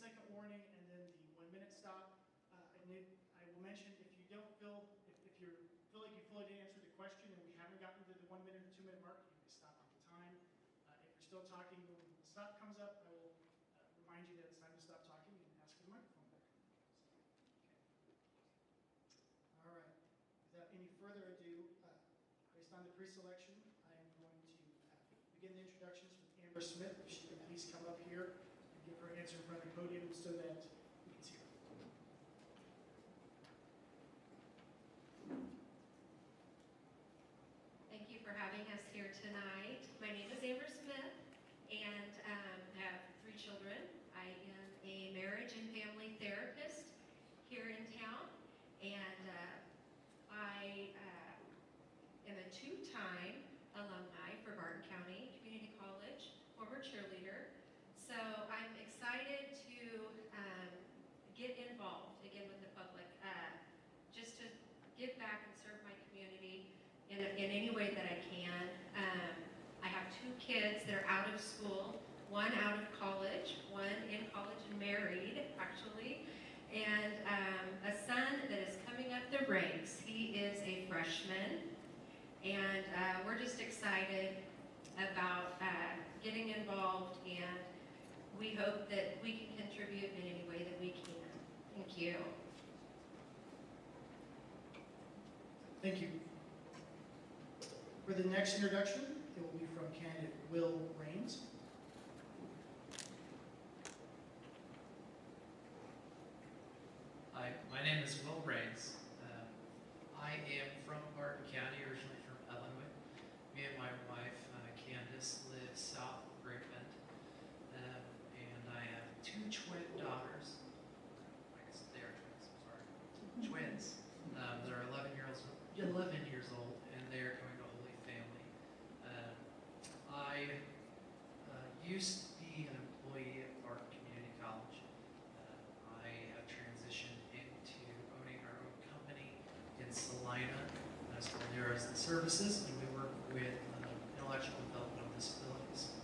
10-second warning and then the 1-minute stop. I will mention if you don't feel, if you feel like you fully didn't answer the question and we haven't gotten to the 1-minute or 2-minute mark, you can stop at the time. If you're still talking when the stop comes up, I will remind you that it's time to stop talking and ask for the microphone back. Okay. All right. Without any further ado, based on the pre-selection, I am going to begin the introductions with Amber Smith. If she can please come up here and give her answer in front of the podium so that we can see her. Thank you for having us here tonight. My name is Amber Smith and have 3 children. I am a marriage and family therapist here in town, and I am a 2-time alumni for Barton County Community College, former cheerleader. So I'm excited to get involved again with the public, just to give back and serve my community in any way that I can. I have 2 kids that are out of school, 1 out of college, 1 in college and married, actually, and a son that is coming up the ranks. He is a freshman, and we're just excited about getting involved, and we hope that we can contribute in any way that we can. Thank you. Thank you. For the next introduction, it will be from candidate Will Raines. Hi, my name is Will Raines. I am from Barton County, originally from Illinois. Me and my wife, Candace, live south of Great Bend. And I have 2 twin daughters. I guess they are twins, I'm sorry. Twins. They're 11 years old, and they are going to Holy Family. I used to be an employee at Barton Community College. I have transitioned into owning our own company in Salina, as called Heroes and Services, and we work with intellectual development of disabilities.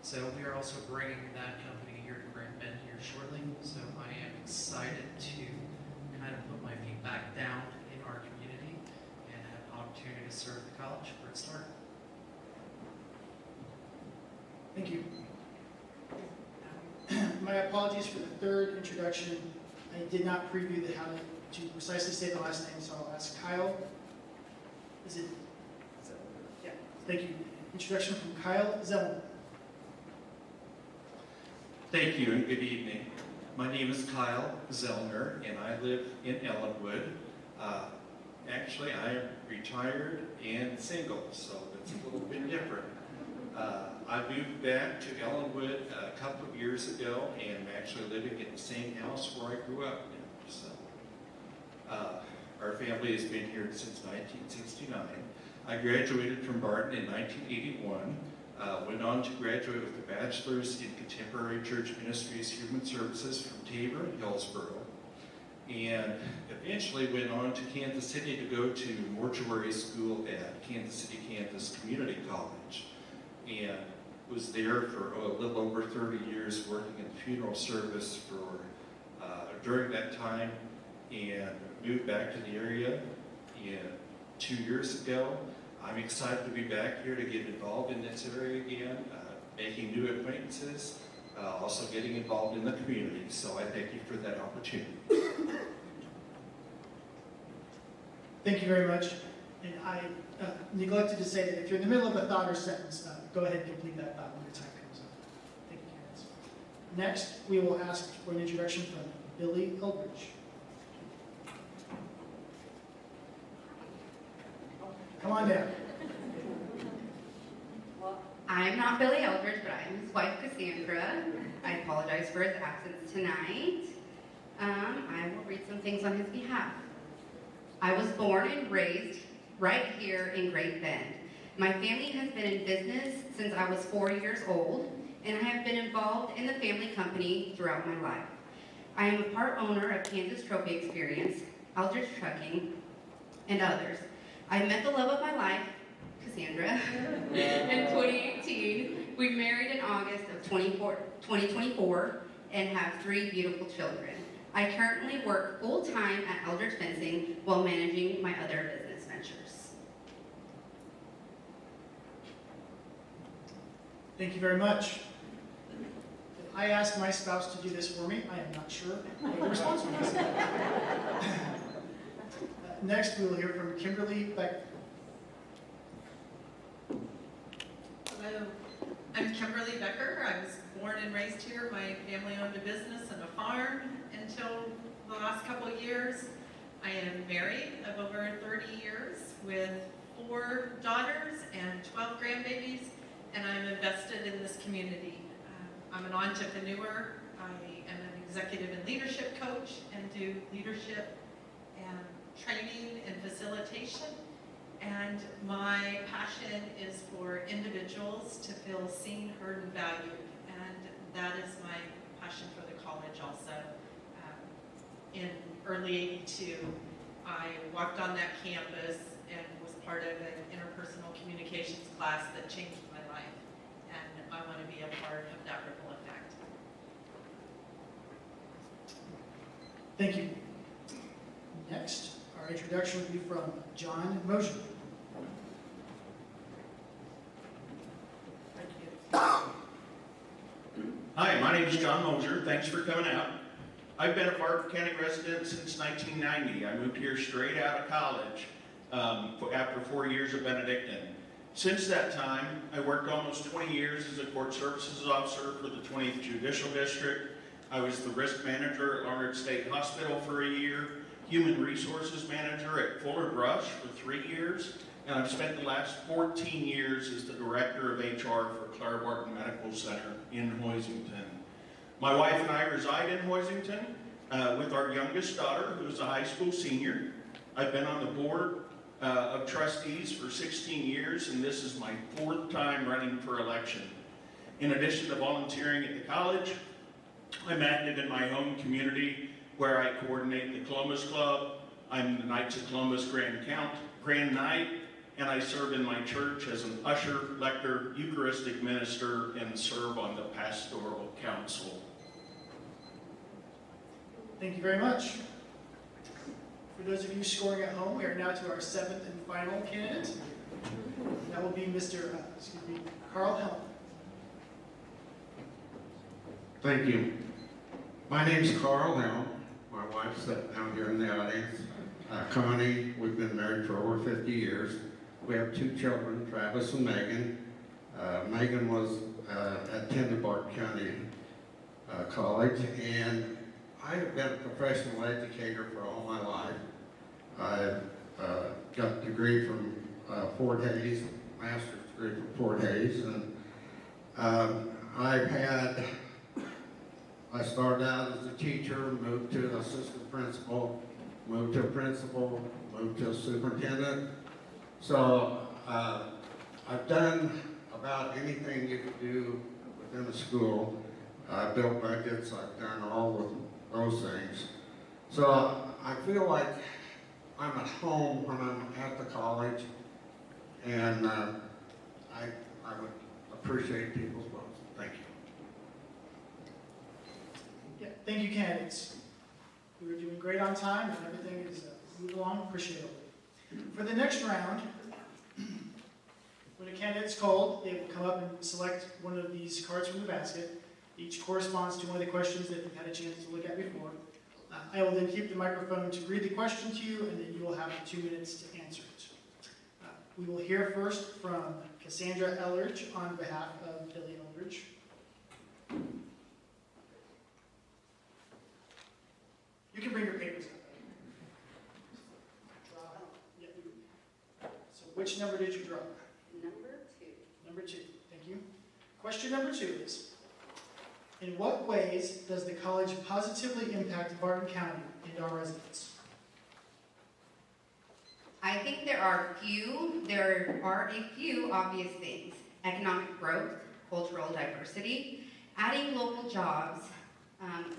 So we are also bringing that company here to Great Bend here shortly. So I am excited to kind of put my feet back down in our community and have an opportunity to serve the college for its start. Thank you. My apologies for the 3rd introduction. I did not preview how to precisely say the last name, so I'll ask Kyle. Is it? Yeah. Thank you. Introduction from Kyle Zellner. Thank you and good evening. My name is Kyle Zellner and I live in Ellenwood. Actually, I am retired and single, so it's a little bit different. I moved back to Ellenwood a couple of years ago and I'm actually living in the same house where I grew up now. So, our family has been here since 1969. I graduated from Barton in 1981. Went on to graduate with a bachelor's in contemporary church ministries, human services from Tabor and Hillsboro, and eventually went on to Kansas City to go to mortuary school at Kansas City, Kansas Community College, and was there for a little over 30 years working in the funeral service for during that time, and moved back to the area 2 years ago. I'm excited to be back here to get involved in this area again, making new acquaintances, also getting involved in the community. So I thank you for that opportunity. Thank you very much. And I neglected to say that if you're in the middle of a thought or sentence, go ahead and complete that thought when your time comes up. Thank you, Candace. Next, we will ask for an introduction from Billy Eldridge. Come on down. Well, I'm not Billy Eldridge, but I'm his wife, Cassandra. I apologize for his absence tonight. I will read some things on his behalf. I was born and raised right here in Great Bend. My family has been in business since I was 4 years old, and I have been involved in the family company throughout my life. I am a part owner of Kansas Trophy Experience, Eldridge Trucking, and others. I met the love of my life, Cassandra, in 2018. We married in August of 2024, and have 3 beautiful children. I currently work full-time at Eldridge Fencing while managing my other business ventures. Thank you very much. If I ask my spouse to do this for me, I am not sure what the response will be. Next, we will hear from Kimberly Becker. Hello, I'm Kimberly Becker. I was born and raised here. My family owned a business and a farm until the last couple of years. I am married of over 30 years with 4 daughters and 12 grandbabies, and I'm invested in this community. I'm an entrepreneur. I am an executive and leadership coach and do leadership and training and facilitation. And my passion is for individuals to feel seen, heard, and valued. And that is my passion for the college also. In early '82, I walked on that campus and was part of an interpersonal communications class that changed my life. And I want to be a part of that ripple effect. Thank you. Next, our introduction will be from John Mosier. Hi, my name is John Mosier. Thanks for coming out. I've been a Barton County resident since 1990. I moved here straight out of college after 4 years of Benedictine. Since that time, I worked almost 20 years as a court services officer for the 20th Judicial District. I was the risk manager at Larned State Hospital for a year, human resources manager at Fuller Brush for 3 years, and I've spent the last 14 years as the director of HR for Clara Barton Medical Center in Hoisington. My wife and I reside in Hoisington with our youngest daughter, who is a high school senior. I've been on the board of trustees for 16 years, and this is my 4th time running for election. In addition to volunteering at the college, I'm active in my home community where I coordinate the Columbus Club. I'm the Knights of Columbus Grand Knight, and I serve in my church as an usher, lector, Eucharistic minister, and serve on the pastoral council. Thank you very much. For those of you scoring at home, we are now to our 7th and final candidate. That will be Mr. Carl Helm. Thank you. My name's Carl Helm. My wife's sitting down here in the audience. Connie, we've been married for over 50 years. We have 2 children, Travis and Megan. Megan attended Barton County College, and I have been a professional educator for all my life. I've got a degree from Fort Hays, master's degree from Fort Hays, and I started out as a teacher, moved to an assistant principal, moved to a principal, moved to a superintendent. So I've done about anything you could do within a school. I've built budgets, I've done all of those things. So I feel like I'm at home when I'm at the college, and I would appreciate people's votes. Thank you. Yeah, thank you, candidates. We were doing great on time, and everything is moving along appreciably. For the next round, when a candidate's called, they will come up and select one of these cards from the basket. Each corresponds to one of the questions that you've had a chance to look at before. I will then keep the microphone to read the question to you, and then you will have 2 minutes to answer it. We will hear first from Cassandra Eldridge on behalf of Billy Eldridge. You can bring your papers up. Yeah. So which number did you draw? Number 2. Number 2. Thank you. Question number 2 is, in what ways does the college positively impact Barton County and our residents? I think there are a few obvious things. Economic growth, cultural diversity, adding local jobs.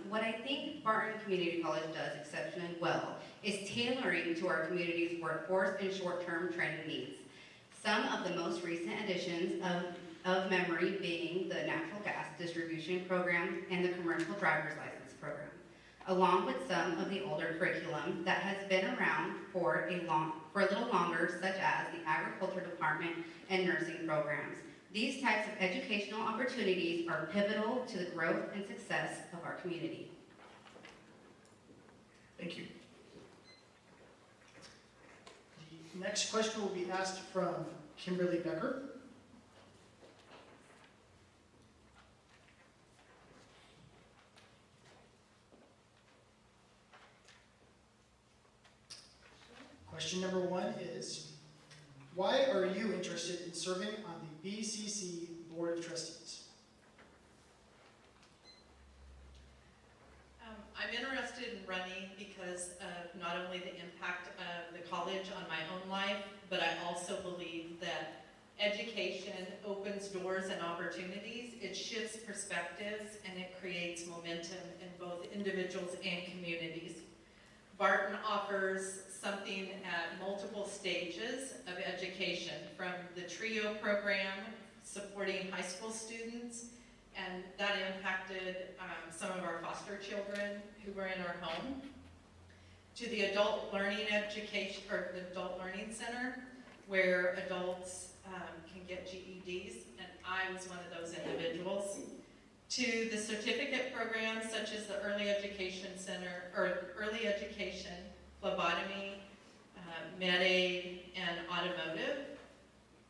What I think Barton Community College does exceptionally well is tailoring to our community's workforce and short-term training needs. Some of the most recent additions of of memory being the natural gas distribution program and the commercial driver's license program, along with some of the older curriculum that has been around for a little longer, such as the agriculture department and nursing programs. These types of educational opportunities are pivotal to the growth and success of our community. Thank you. The next question will be asked from Kimberly Becker. Question number 1 is, why are you interested in serving on the BCC Board of Trustees? I'm interested in running because of not only the impact of the college on my own life, but I also believe that education opens doors and opportunities. It shifts perspectives and it creates momentum in both individuals and communities. Barton offers something at multiple stages of education, from the TRIO program supporting high school students, and that impacted some of our foster children who were in our home, to the adult learning education, or the adult learning center, where adults can get GEDs, and I was one of those individuals, to the certificate programs such as the early education center, or early education, phlebotomy, med-aid, and automotive,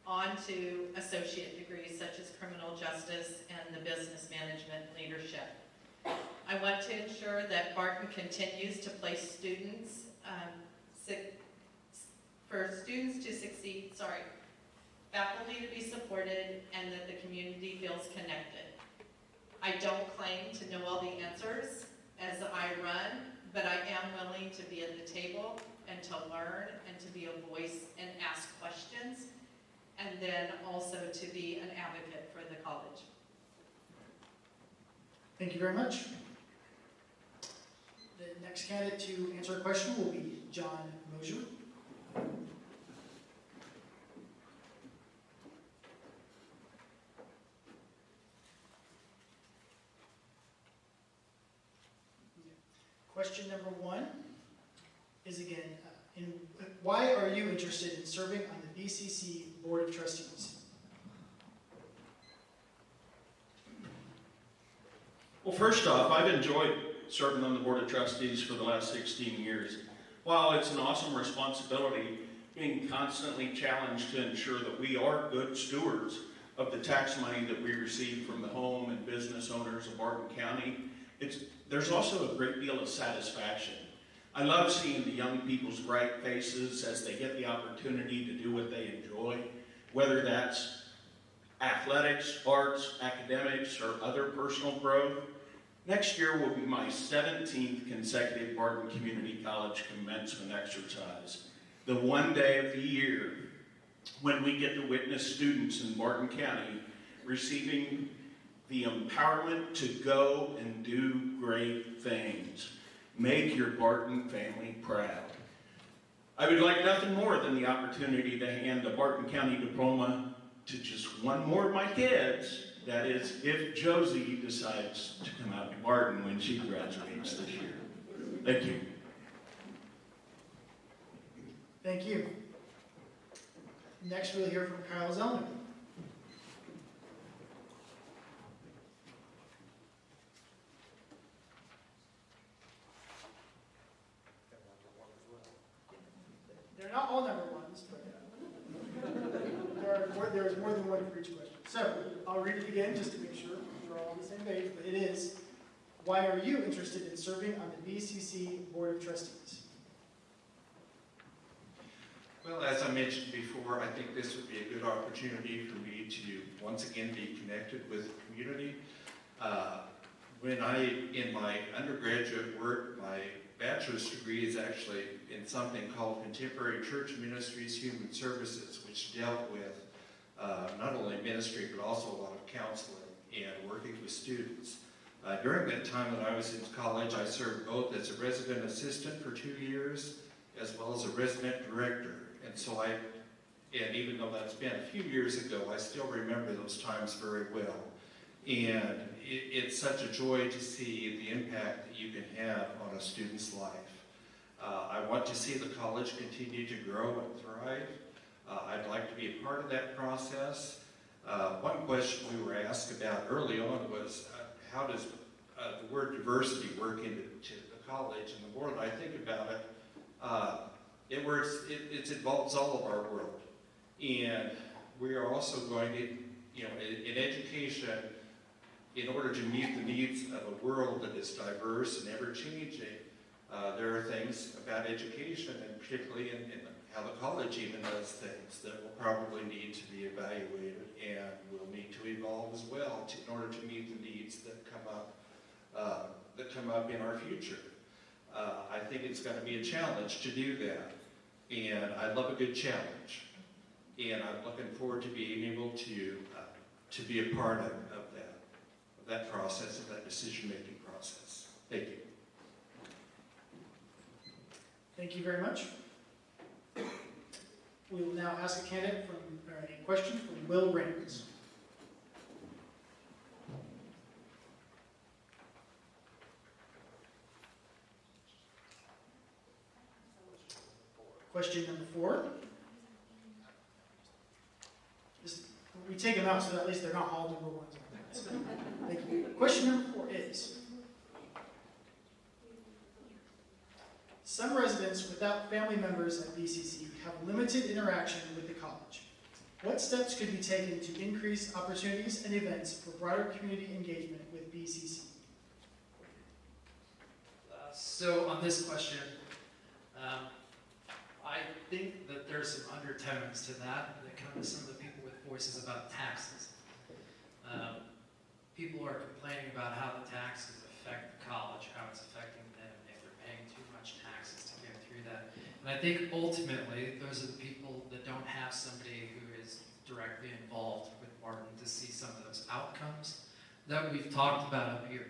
on to associate degrees such as criminal justice and the business management leadership. I want to ensure that Barton continues to place students, for students to succeed, faculty to be supported, and that the community feels connected. I don't claim to know all the answers as I run, but I am willing to be at the table and to learn and to be a voice and ask questions, and then also to be an advocate for the college. Thank you very much. The next candidate to answer a question will be John Mosier. Question number 1 is again, why are you interested in serving on the BCC Board of Trustees? Well, first off, I've enjoyed serving on the Board of Trustees for the last 16 years. While it's an awesome responsibility, being constantly challenged to ensure that we are good stewards of the tax money that we receive from the home and business owners of Barton County, there's also a great deal of satisfaction. I love seeing the young people's bright faces as they get the opportunity to do what they enjoy, whether that's athletics, arts, academics, or other personal growth. Next year will be my 17th consecutive Barton Community College commencement exercise, the one day of the year when we get to witness students in Barton County receiving the empowerment to go and do great things. Make your Barton family proud. I would like nothing more than the opportunity to hand a Barton County diploma to just one more of my kids. That is, if Josie decides to come out to Barton when she graduates this year. Thank you. Thank you. Next we'll hear from Kyle Zellner. They're not all number 1s, but there's more than one for each question. So I'll read it again just to make sure we're all on the same page, but it is, why are you interested in serving on the BCC Board of Trustees? Well, as I mentioned before, I think this would be a good opportunity for me to once again be connected with the community. In my undergraduate work, my bachelor's degree is actually in something called Contemporary Church Ministries Human Services, which dealt with not only ministry, but also a lot of counseling and working with students. During that time when I was in college, I served both as a resident assistant for 2 years, as well as a resident director. And so I And even though that's been a few years ago, I still remember those times very well. And it's such a joy to see the impact that you can have on a student's life. I want to see the college continue to grow and thrive. I'd like to be a part of that process. One question we were asked about early on was, how does the word diversity work into the college? And the more that I think about it, it involves all of our world. And we are also going to, in education, in order to meet the needs of a world that is diverse and ever-changing, there are things about education, and particularly in how the college even does things, that will probably need to be evaluated and will need to evolve as well in order to meet the needs that come up in our future. I think it's going to be a challenge to do that, and I love a good challenge, and I'm looking forward to being able to be a part of that process, of that decision-making process. Thank you. Thank you very much. We will now ask a question from Will Rains. Question number 4. We take them out so that at least they're not all number 1s. Thank you. Question number 4 is, some residents without family members at BCC have limited interaction with the college. What steps could be taken to increase opportunities and events for broader community engagement with BCC? So on this question, I think that there's some undertones to that come to some of the people with voices about taxes. People are complaining about how the taxes affect the college, how it's affecting them, if they're paying too much taxes to get through that. And I think ultimately, those are the people that don't have somebody who is directly involved with Barton to see some of those outcomes that we've talked about up here.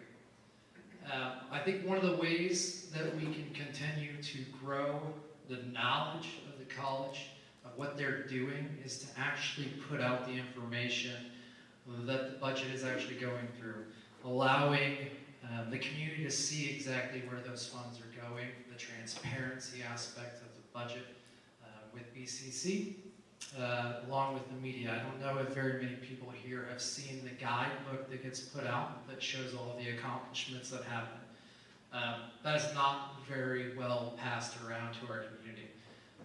I think one of the ways that we can continue to grow the knowledge of the college, of what they're doing, is to actually put out the information that the budget is actually going through, allowing the community to see exactly where those funds are going, the transparency aspect of the budget with BCC, along with the media. I don't know if very many people here have seen the guidebook that gets put out that shows all of the accomplishments that happen. That is not very well passed around to our community.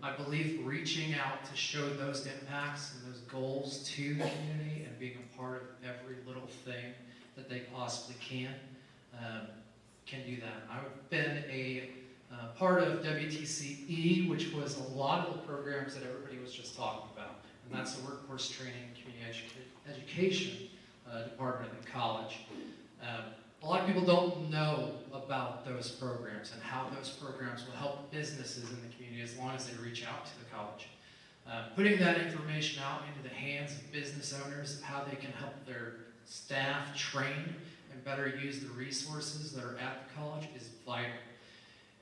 I believe reaching out to show those impacts and those goals to the community and being a part of every little thing that they possibly can do that. I've been a part of WTCE, which was a lot of the programs that everybody was just talking about, and that's the Workforce Training and Community Education Department of the college. A lot of people don't know about those programs and how those programs will help businesses in the community as long as they reach out to the college. Putting that information out into the hands of business owners, how they can help their staff train and better use the resources that are at the college is vital.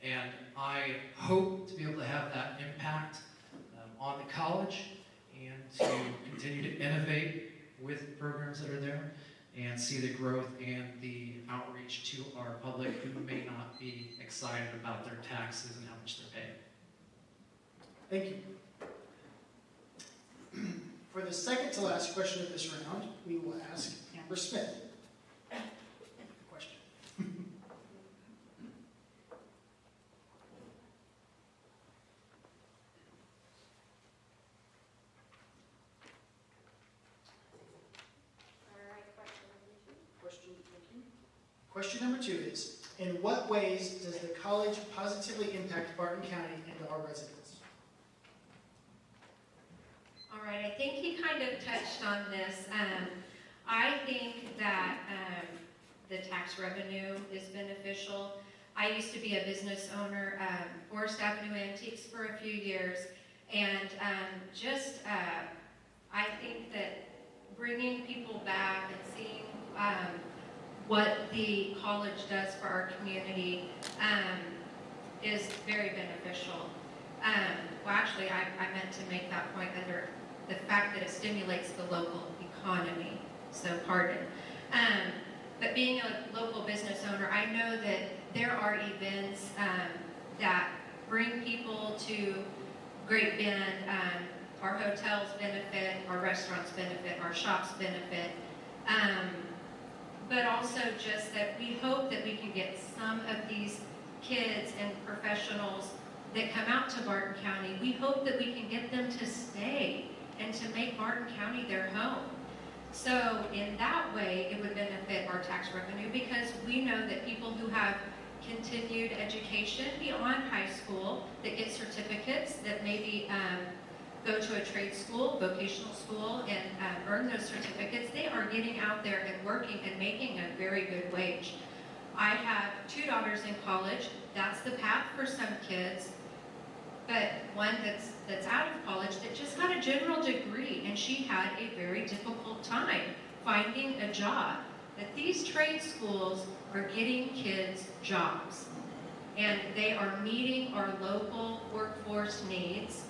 And I hope to be able to have that impact on the college and to continue to innovate with the programs that are there and see the growth and the outreach to our public who may not be excited about their taxes and how much they're paying. Thank you. For the second to last question of this round, we will ask Amber Smith. Question. Question number 2 is, in what ways does the college positively impact Barton County and our residents? All right, I think he kind of touched on this. I think that the tax revenue is beneficial. I used to be a business owner, Forest Avenue Antiques, for a few years, and I think that bringing people back and seeing what the college does for our community is very beneficial. Well, actually, I meant to make that point under the fact that it stimulates the local economy. So pardon. But being a local business owner, I know that there are events that bring people to Great Bend. Our hotels benefit, our restaurants benefit, our shops benefit. But also just that we hope that we can get some of these kids and professionals that come out to Barton County, we hope that we can get them to stay and to make Barton County their home. So in that way, it would benefit our tax revenue because we know that people who have continued education beyond high school, that get certificates, that maybe go to a trade school, vocational school, and earn those certificates, they are getting out there and working and making a very good wage. I have 2 daughters in college. That's the path for some kids. But one that's out of college that just got a general degree, and she had a very difficult time finding a job. That these trade schools are getting kids jobs, and they are meeting our local workforce needs,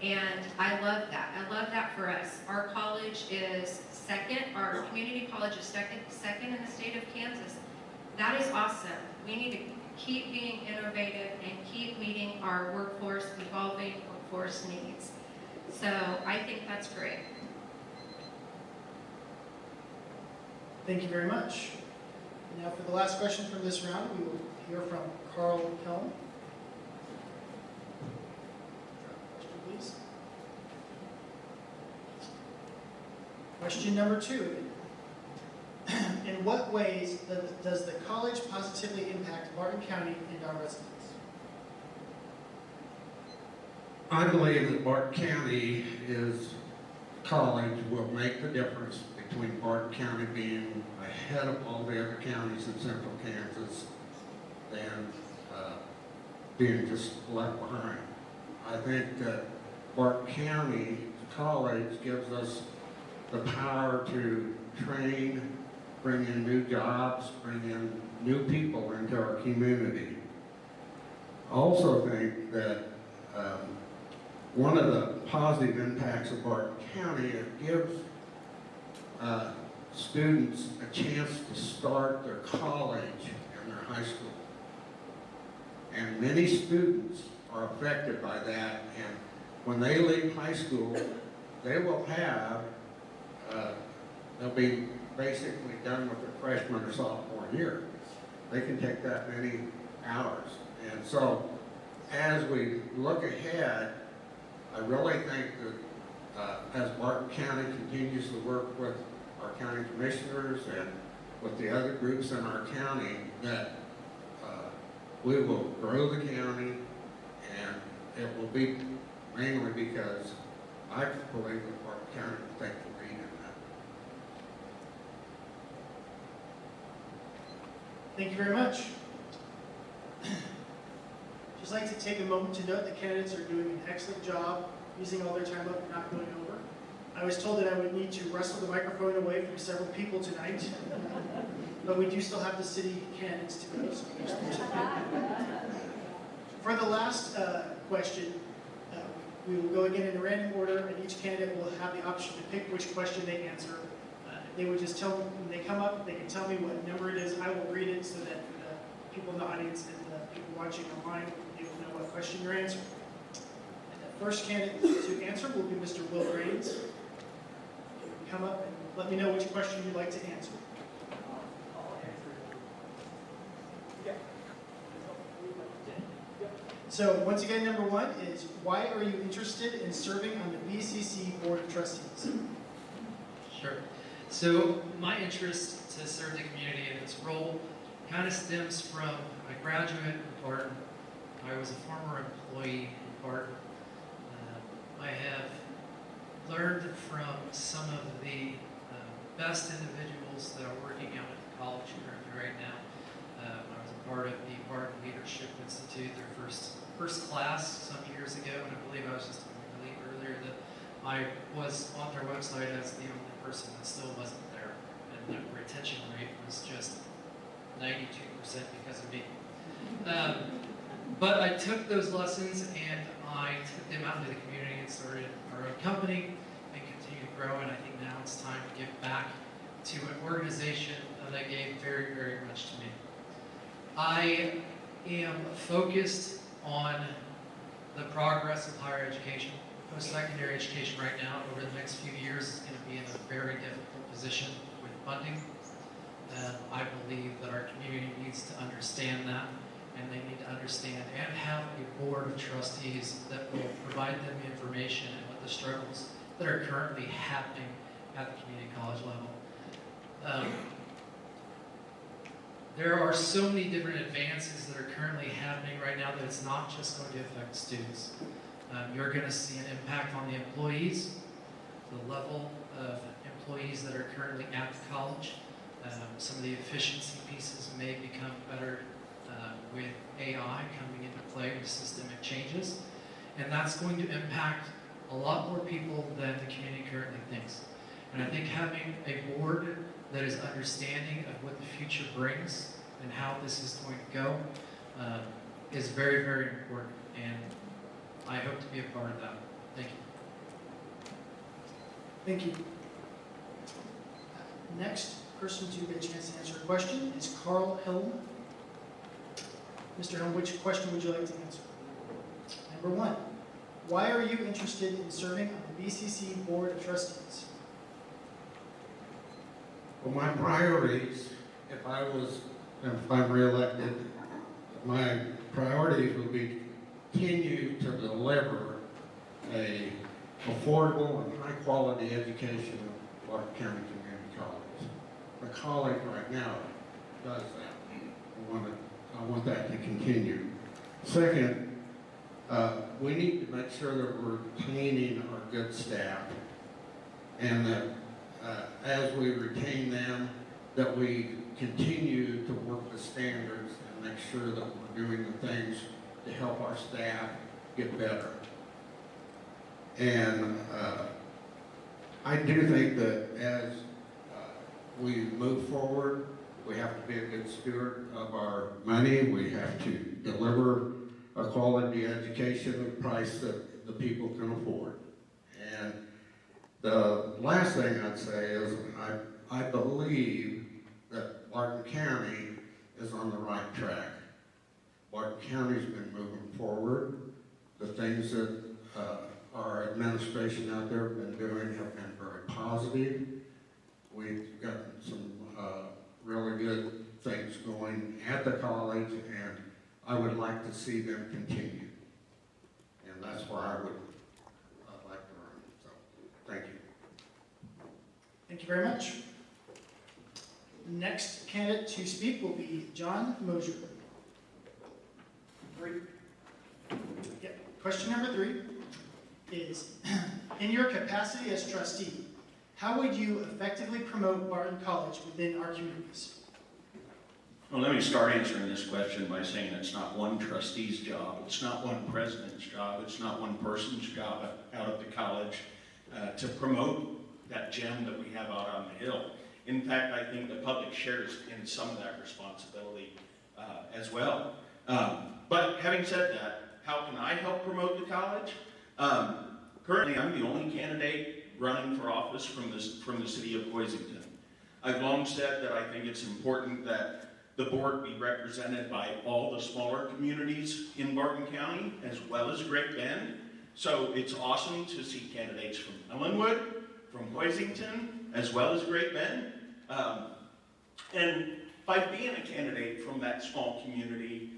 and I love that. I love that for us. Our college is second, our community college is second in the state of Kansas. That is awesome. We need to keep being innovative and keep meeting our workforce, evolving workforce needs. So I think that's great. Thank you very much. Now for the last question from this round, we will hear from Carl Helm. Question, please. Question number 2. In what ways does the college positively impact Barton County and our residents? I believe that Barton County college will make the difference between Barton County being ahead of all the other counties in central Kansas than being just left behind. I think that Barton County College gives us the power to train, bring in new jobs, bring in new people into our community. I also think that one of the positive impacts of Barton County, it gives students a chance to start their college and their high school. And many students are affected by that, and when they leave high school, they will have, they'll be basically done with their freshman or sophomore year. They can take that many hours. And so, as we look ahead, I really think that as Barton County continues to work with our county commissioners and with the other groups in our county, that we will grow the county, and it will be mainly because I believe that Barton County will take the lead in that. Thank you very much. Just like to take a moment to note that candidates are doing an excellent job using all their time up and not going over. I was told that I would need to wrestle the microphone away from several people tonight, but we do still have the city candidates to go. So for the last question, we will go again in a random order, and each candidate will have the option to pick which question they answer. They would just tell me, when they come up, they can tell me what number it is. I will read it so that the people in the audience and the people watching online, they will know what question you're answering. And the first candidate to answer will be Mr. Will Grains. Come up and let me know which question you'd like to answer. So once again, number 1 is, why are you interested in serving on the BCC Board of Trustees? Sure. So my interest to serve the community in this role kind of stems from my graduate in Barton. I was a former employee in Barton. I have learned from some of the best individuals that are working out at the college currently right now. I was a part of the Barton Leadership Institute, their first class some years ago, and I believe I was just telling you earlier that I was on their website as the only person that still wasn't there, and the retention rate was just 92% because of me. But I took those lessons and I took them out into the community and started our own company, grow, and I think now it's time to give back to an organization that gave very, very much to me. I am focused on the progress of higher education. Post-secondary education right now, over the next few years, is going to be in a very difficult position with funding. I believe that our community needs to understand that, and they need to understand and have a board of trustees that will provide them information and what the struggles that are currently happening at the community college level. There are so many different advances that are currently happening right now that it's not just going to affect students. You're going to see an impact on the employees, the level of employees that are currently at the college. Some of the efficiency pieces may become better with AI coming into play with systemic changes. And that's going to impact a lot more people than the community currently thinks. And I think having a board that is understanding of what the future brings and how this is going to go is very, very important. And I hope to be a part of that. Thank you. Thank you. Next person to get a chance to answer a question is Carl Helm. Mr. Helm, which question would you like to answer? Number 1, why are you interested in serving on the BCC Board of Trustees? Well, my priorities, if I'm reelected, my priorities would be continue to deliver a affordable and high-quality education at Barton County Community College. The college right now does that. I want that to continue. Second, we need to make sure that we're retaining our good staff, and that as we retain them, that we continue to work the standards and make sure that we're doing the things to help our staff get better. And I do think that as we move forward, we have to be a good steward of our money. We have to deliver a quality education at a price that the people can afford. And the last thing I'd say is I believe that Barton County is on the right track. Barton County's been moving forward. The things that our administration out there have been doing have been very positive. We've gotten some really good things going at the college, and I would like to see them continue. And that's why I'd like to run. So, thank you. Thank you very much. Next candidate to speak will be John Mosier. Question number 3 is, in your capacity as trustee, how would you effectively promote Barton College within our communities? Well, let me start answering this question by saying it's not one trustee's job, it's not one president's job, it's not one person's job out at the college to promote that gem that we have out on the hill. In fact, I think the public shares in some of that responsibility as well. But having said that, how can I help promote the college? Currently, I'm the only candidate running for office from the city of Boisington. I've long said that I think it's important that the board be represented by all the smaller communities in Barton County, as well as Great Bend. So it's awesome to see candidates from Ellenwood, from Boisington, as well as Great Bend. And by being a candidate from that small community,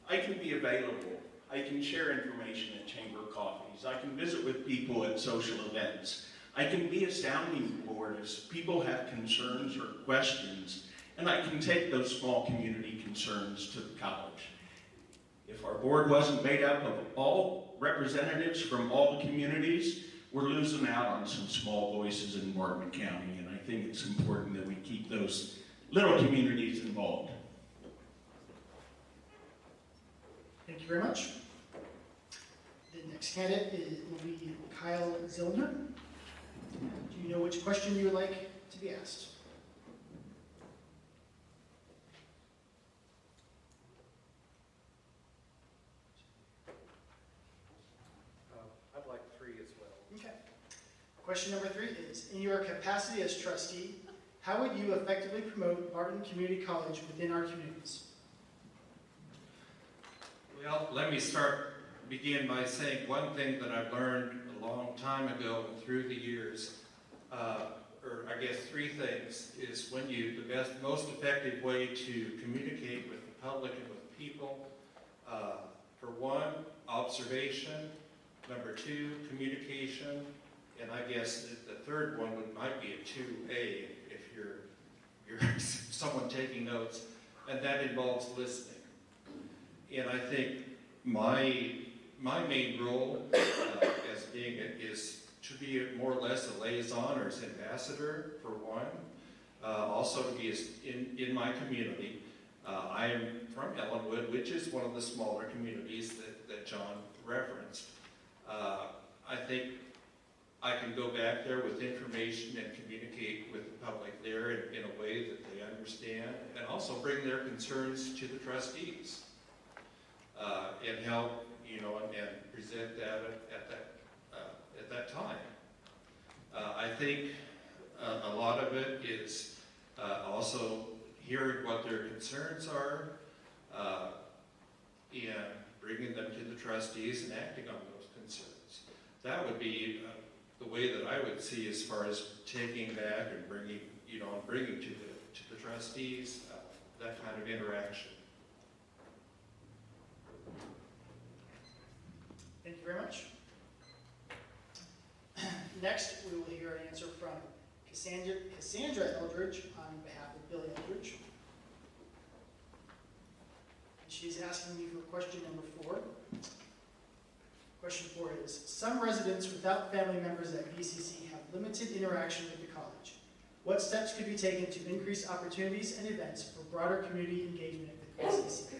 I can be available. I can share information at chamber coffees. I can visit with people at social events. I can be a sounding board as people have concerns or questions, and I can take those small community concerns to the college. If our board wasn't made up of all representatives from all the communities, we're losing out on some small voices in Barton County, and I think it's important that we keep those little communities involved. Thank you very much. The next candidate will be Kyle Zillner. Do you know which question you would like to be asked? I'd like 3 as well. Okay. Question number 3 is, in your capacity as trustee, how would you effectively promote Barton Community College within our communities? Well, let me begin by saying one thing that I've learned a long time ago and through the years, or I guess 3 things, is the most effective way to communicate with the public and with people. For 1, observation. Number 2, communication. And I guess the third one might be a 2A if you're someone taking notes, and that involves listening. And I think my main role as being is to be more or less a liaison or as ambassador for 1. Also to be in my community. I am from Ellenwood, which is one of the smaller communities that John referenced. I think I can go back there with information and communicate with the public there in a way that they understand, and also bring their concerns to the trustees and help, and present that at that time. I think a lot of it is also hearing what their concerns are and bringing them to the trustees and acting on those concerns. That would be the way that I would see as far as taking back and bringing to the trustees that kind of interaction. Thank you very much. Next, we will hear an answer from Cassandra Eldridge on behalf of Billy Eldridge. She's asking you for question number 4. Question 4 is, some residents without family members at BCC have limited interaction with the college. What steps could be taken to increase opportunities and events for broader community engagement with BCC?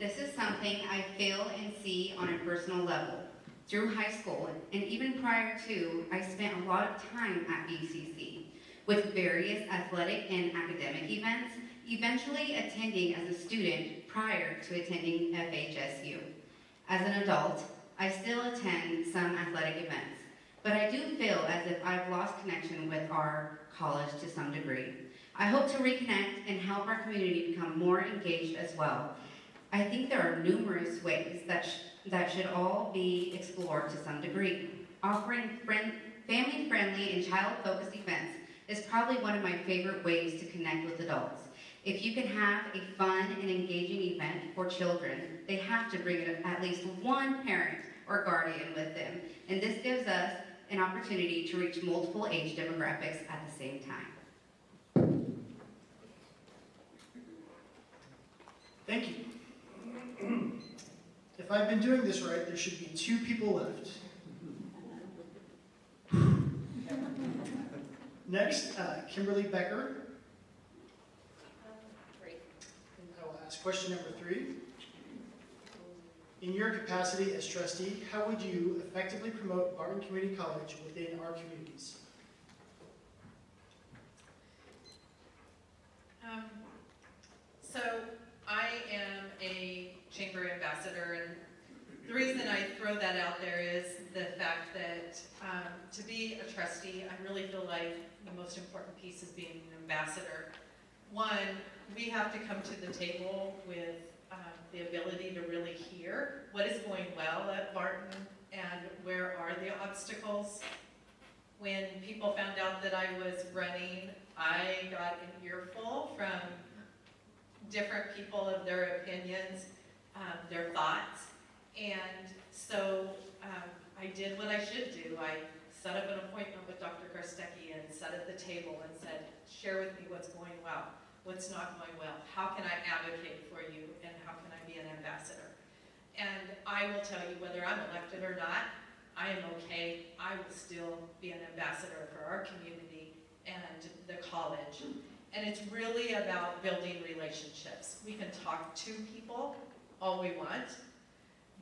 This is something I feel and see on a personal level. Through high school, and even prior to, I spent a lot of time at BCC with various athletic and academic events, eventually attending as a student prior to attending FHSU. As an adult, I still attend some athletic events, but I do feel as if I've lost connection with our college to some degree. I hope to reconnect and help our community become more engaged as well. I think there are numerous ways that should all be explored to some degree. Offering family-friendly and child-focused events is probably one of my favorite ways to connect with adults. If you can have a fun and engaging event for children, they have to bring at least one parent or guardian with them. And this gives us an opportunity to reach multiple age demographics at the same time. Thank you. If I've been doing this right, there should be 2 people left. Next, Kimberly Becker. And I will ask question number 3. In your capacity as trustee, how would you effectively promote Barton Community College within our communities? So I am a chamber ambassador, and the reason I throw that out there is the fact that to be a trustee, I really feel like the most important piece is being an ambassador. 1, we have to come to the table with the ability to really hear what is going well at Barton and where are the obstacles. When people found out that I was running, I got an earful from different people of their opinions, their thoughts, and so I did what I should do. I set up an appointment with Dr. Karstecki and sat at the table and said, share with me what's going well, what's not going well, how can I advocate for you, and how can I be an ambassador? And I will tell you, whether I'm elected or not, I am okay. I will still be an ambassador for our community and the college. And it's really about building relationships. We can talk to people all we want,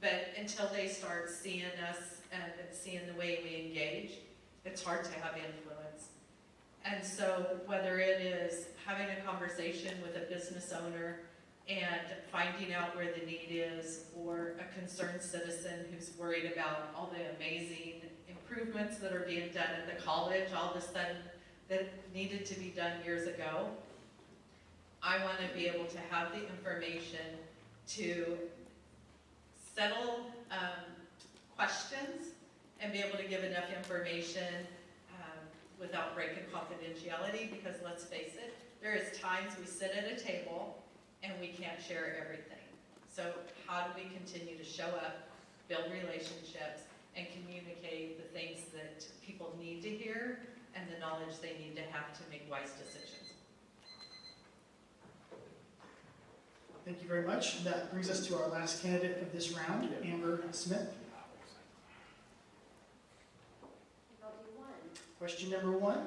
but until they start seeing us and seeing the way we engage, it's hard to have influence. And so whether it is having a conversation with a business owner, and finding out where the need is, or a concerned citizen who's worried about all the amazing improvements that are being done at the college all of a sudden that needed to be done years ago. I want to be able to have the information to settle questions and be able to give enough information without breaking confidentiality, because let's face it, there is times we sit at a table and we can't share everything. So how do we continue to show up, build relationships, and communicate the things that people need to hear and the knowledge they need to have to make wise decisions? Thank you very much. That brings us to our last candidate of this round, Amber Smith. Question number 1.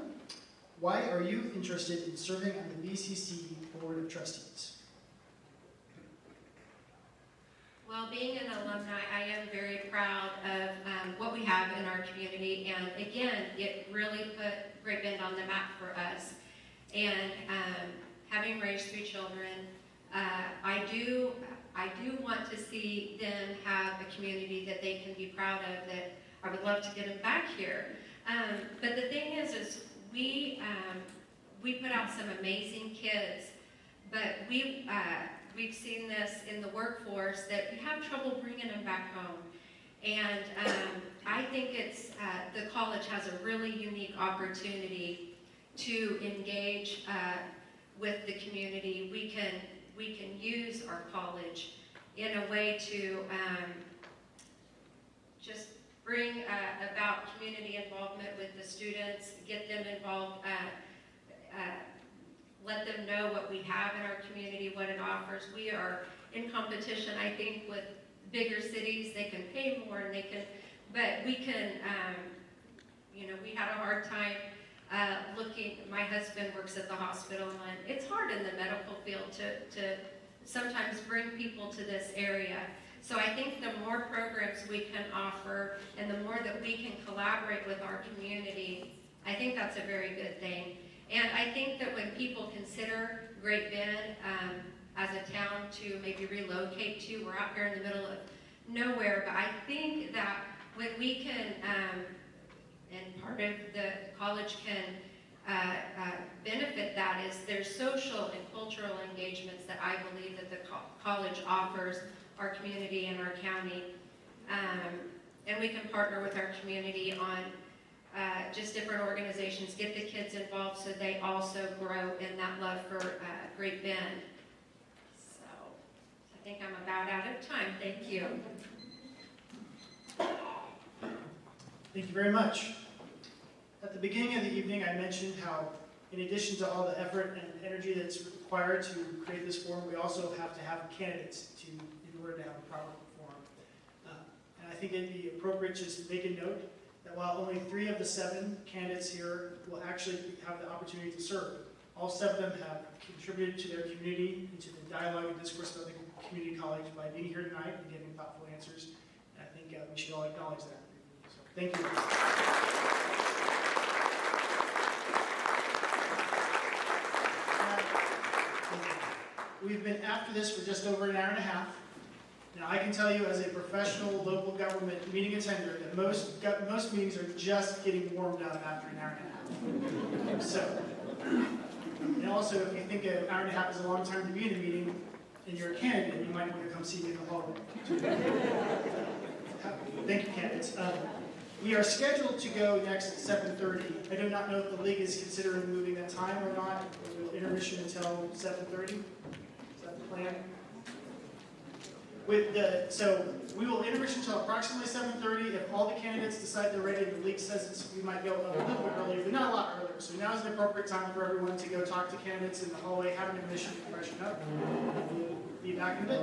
Why are you interested in serving on the BCC Board of Trustees? Well, being an alumni, I am very proud of what we have in our community, and again, it really put Great Bend on the map for us. And having raised 3 children, I do want to see them have a community that they can be proud of, that I would love to get them back here. But the thing is we put out some amazing kids, but we've seen this in the workforce that we have trouble bringing them back home. And I think it's the college has a really unique opportunity to engage with the community. We can use our college in a way to just bring about community involvement with the students, get them involved, let them know what we have in our community, what it offers. We are in competition, I think, with bigger cities. They can pay more, and but we can, we had a hard time looking. My husband works at the hospital, and it's hard in the medical field to sometimes bring people to this area. So I think the more programs we can offer and the more that we can collaborate with our community, I think that's a very good thing. And I think that when people consider Great Bend as a town to maybe relocate to, we're out here in the middle of nowhere, but I think that when we can, and part of the college can benefit that is there's social and cultural engagements that I believe that the college offers our community and our county. And we can partner with our community on just different organizations, get the kids involved so they also grow in that love for Great Bend. So I think I'm about out of time. Thank you. Thank you very much. At the beginning of the evening, I mentioned how, in addition to all the effort and energy that's required to create this forum, we also have to have candidates in order to have a proper forum. And I think it'd be appropriate just to make a note that while only 3 of the 7 candidates here will actually have the opportunity to serve, all 7 of them have contributed to their community and to the dialogue and discourse of the community college by being here tonight and giving thoughtful answers. And I think we should all acknowledge that. So, thank you. We've been after this for just over an hour and a half. Now, I can tell you as a professional local government meeting attender that most meetings are just getting warmed up after an hour and a half. So, and also, if you think an hour and a half is a long time to be in a meeting and you're a candidate, you might want to come see me in the hallway. Thank you, candidates. We are scheduled to go next at 7:30. I do not know if the league is considering moving that time or not. We'll intermission until 7:30. Is that the plan? So we will intermission until approximately 7:30. If all the candidates decide they're ready, the league says we might go a little bit earlier, but not a lot earlier. So now is an appropriate time for everyone to go talk to candidates in the hallway, have an intermission, freshen up. We'll be back in a bit.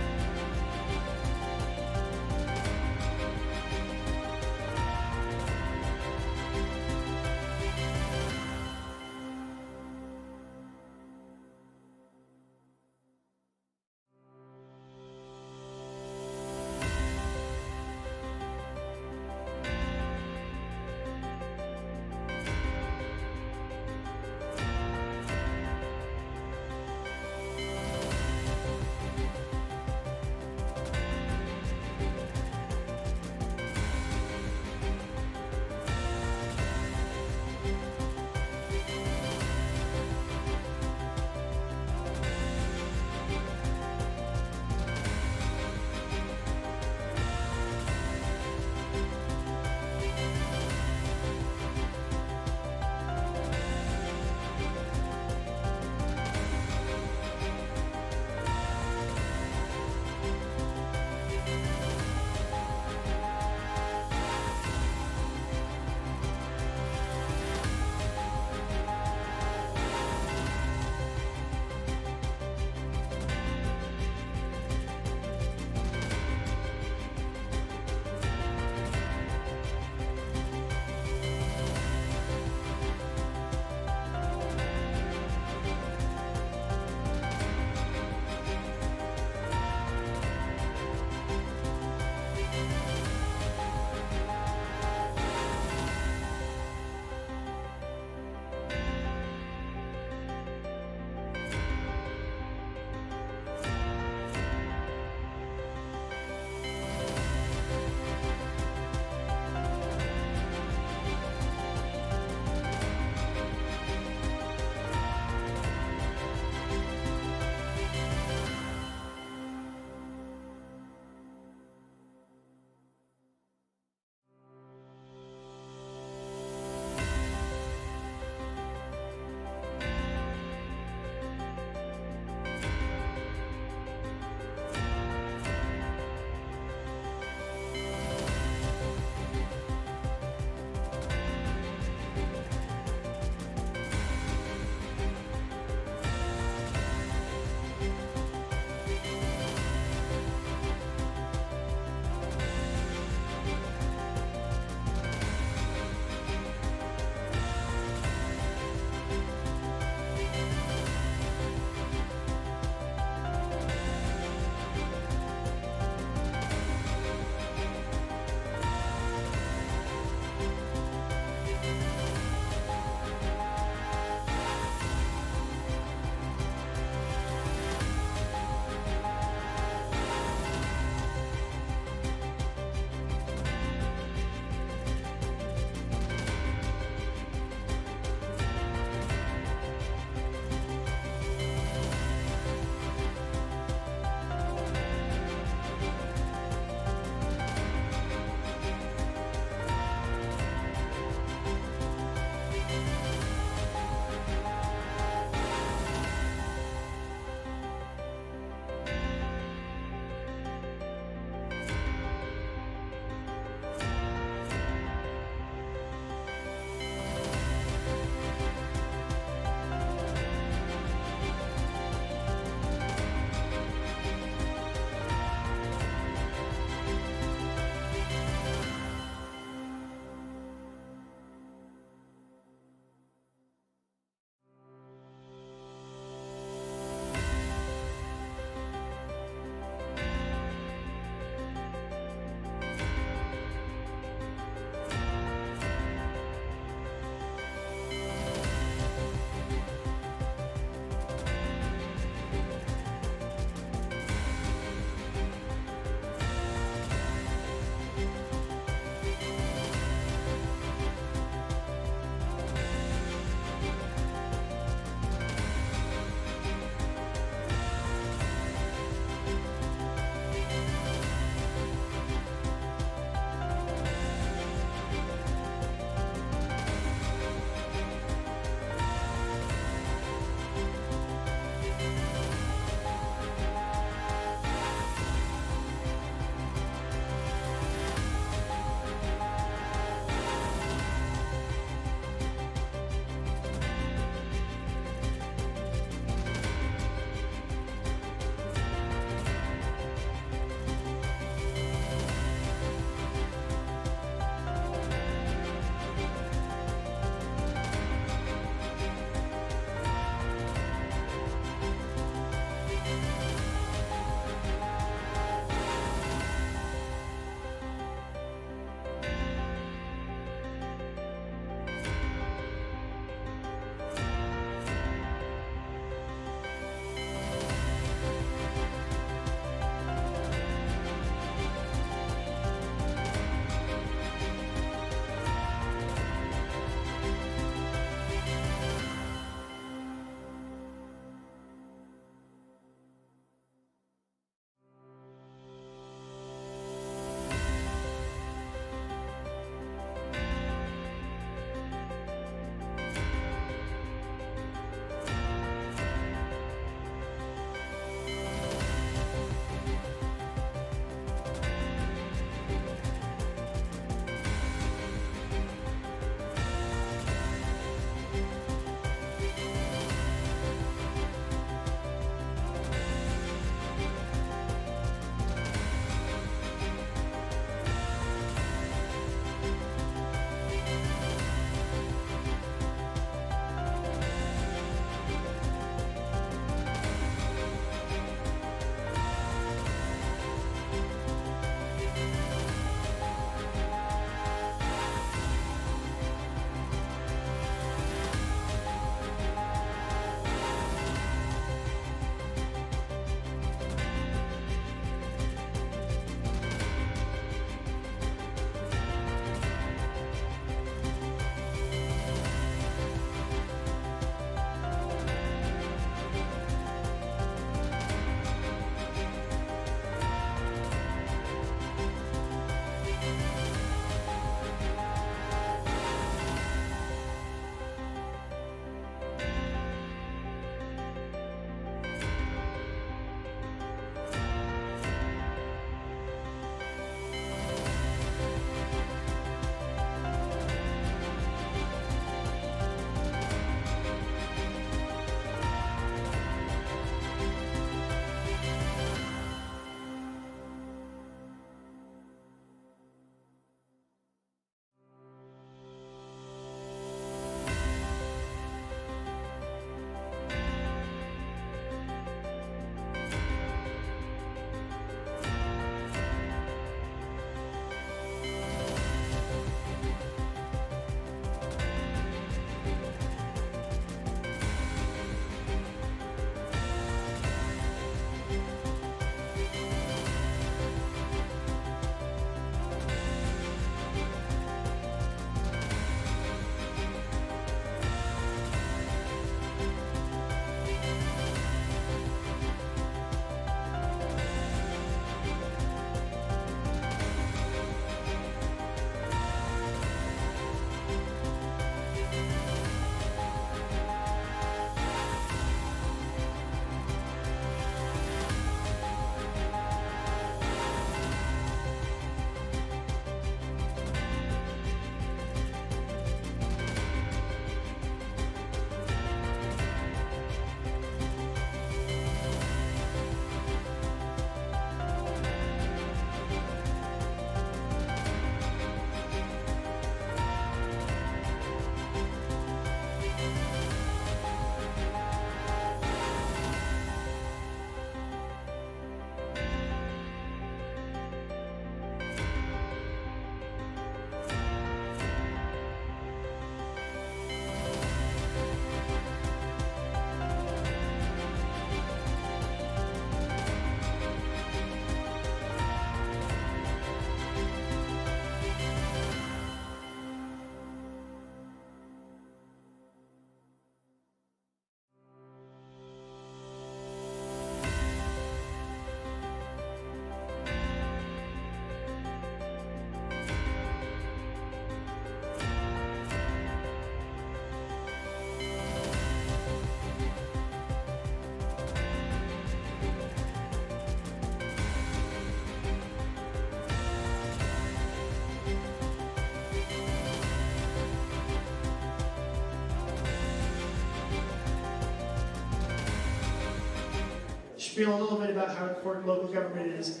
spiel a little bit about how important local government is.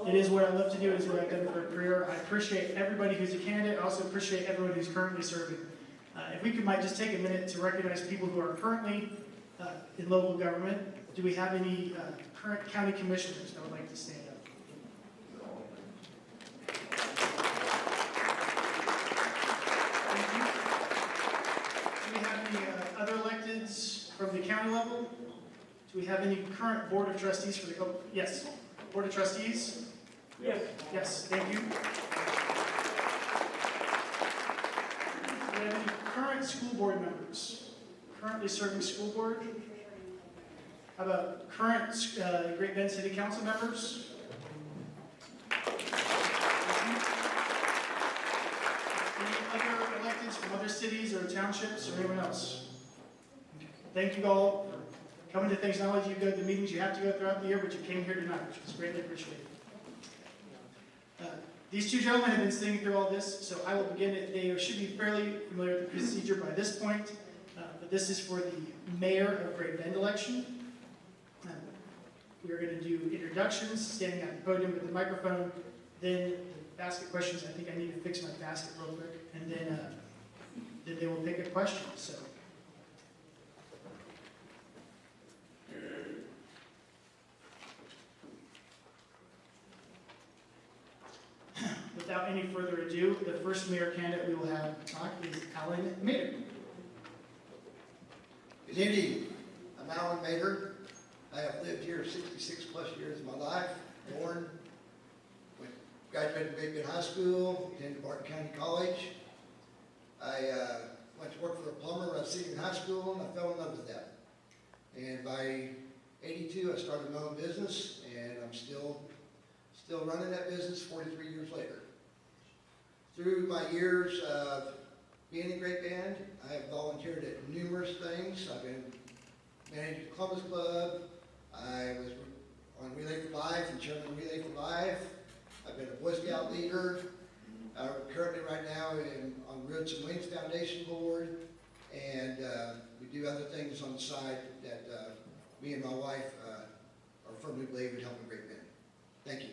It is what I love to do. It is what I've done for a career. I appreciate everybody who's a candidate. I also appreciate everyone who's currently serving. If we might just take a minute to recognize people who are currently in local government. Do we have any current county commissioners that would like to stand up? Thank you. Do we have any other electeds from the county level? Do we have any current Board of Trustees for the, yes, Board of Trustees? Yes. Yes, thank you. Do we have any current school board members? Currently serving school board? How about current Great Bend City Council members? Any other electeds from other cities or townships or anyone else? Thank you all for coming to things. Not only do you go to the meetings you have to go throughout the year, but you came here tonight, which is greatly appreciated. These two gentlemen have been sitting through all this, so I will begin it. They should be fairly familiar with the procedure by this point, but this is for the mayor of Great Bend election. We are going to do introductions, standing at the podium with the microphone, then the basket questions. I think I need to fix my basket real quick, and then they will pick a question. So. Without any further ado, the first mayor candidate we will have talk is Alan Mader. Good evening. I'm Alan Mader. I have lived here 66 plus years of my life. Born, graduated from Great Bend High School, attended Barton County College. I went to work for a plumber when I was senior in high school, and I fell in love with that. And by 82, I started my own business, and I'm still running that business 43 years later. Through my years of being in Great Bend, I have volunteered at numerous things. I've been managing the Columbus Club. I was on Relay for Life and chairman of Relay for Life. I've been a Boy Scout leader. Currently right now on Roots and Wings Foundation Board. And we do other things on the side that me and my wife are firmly believe would help in Great Bend. Thank you.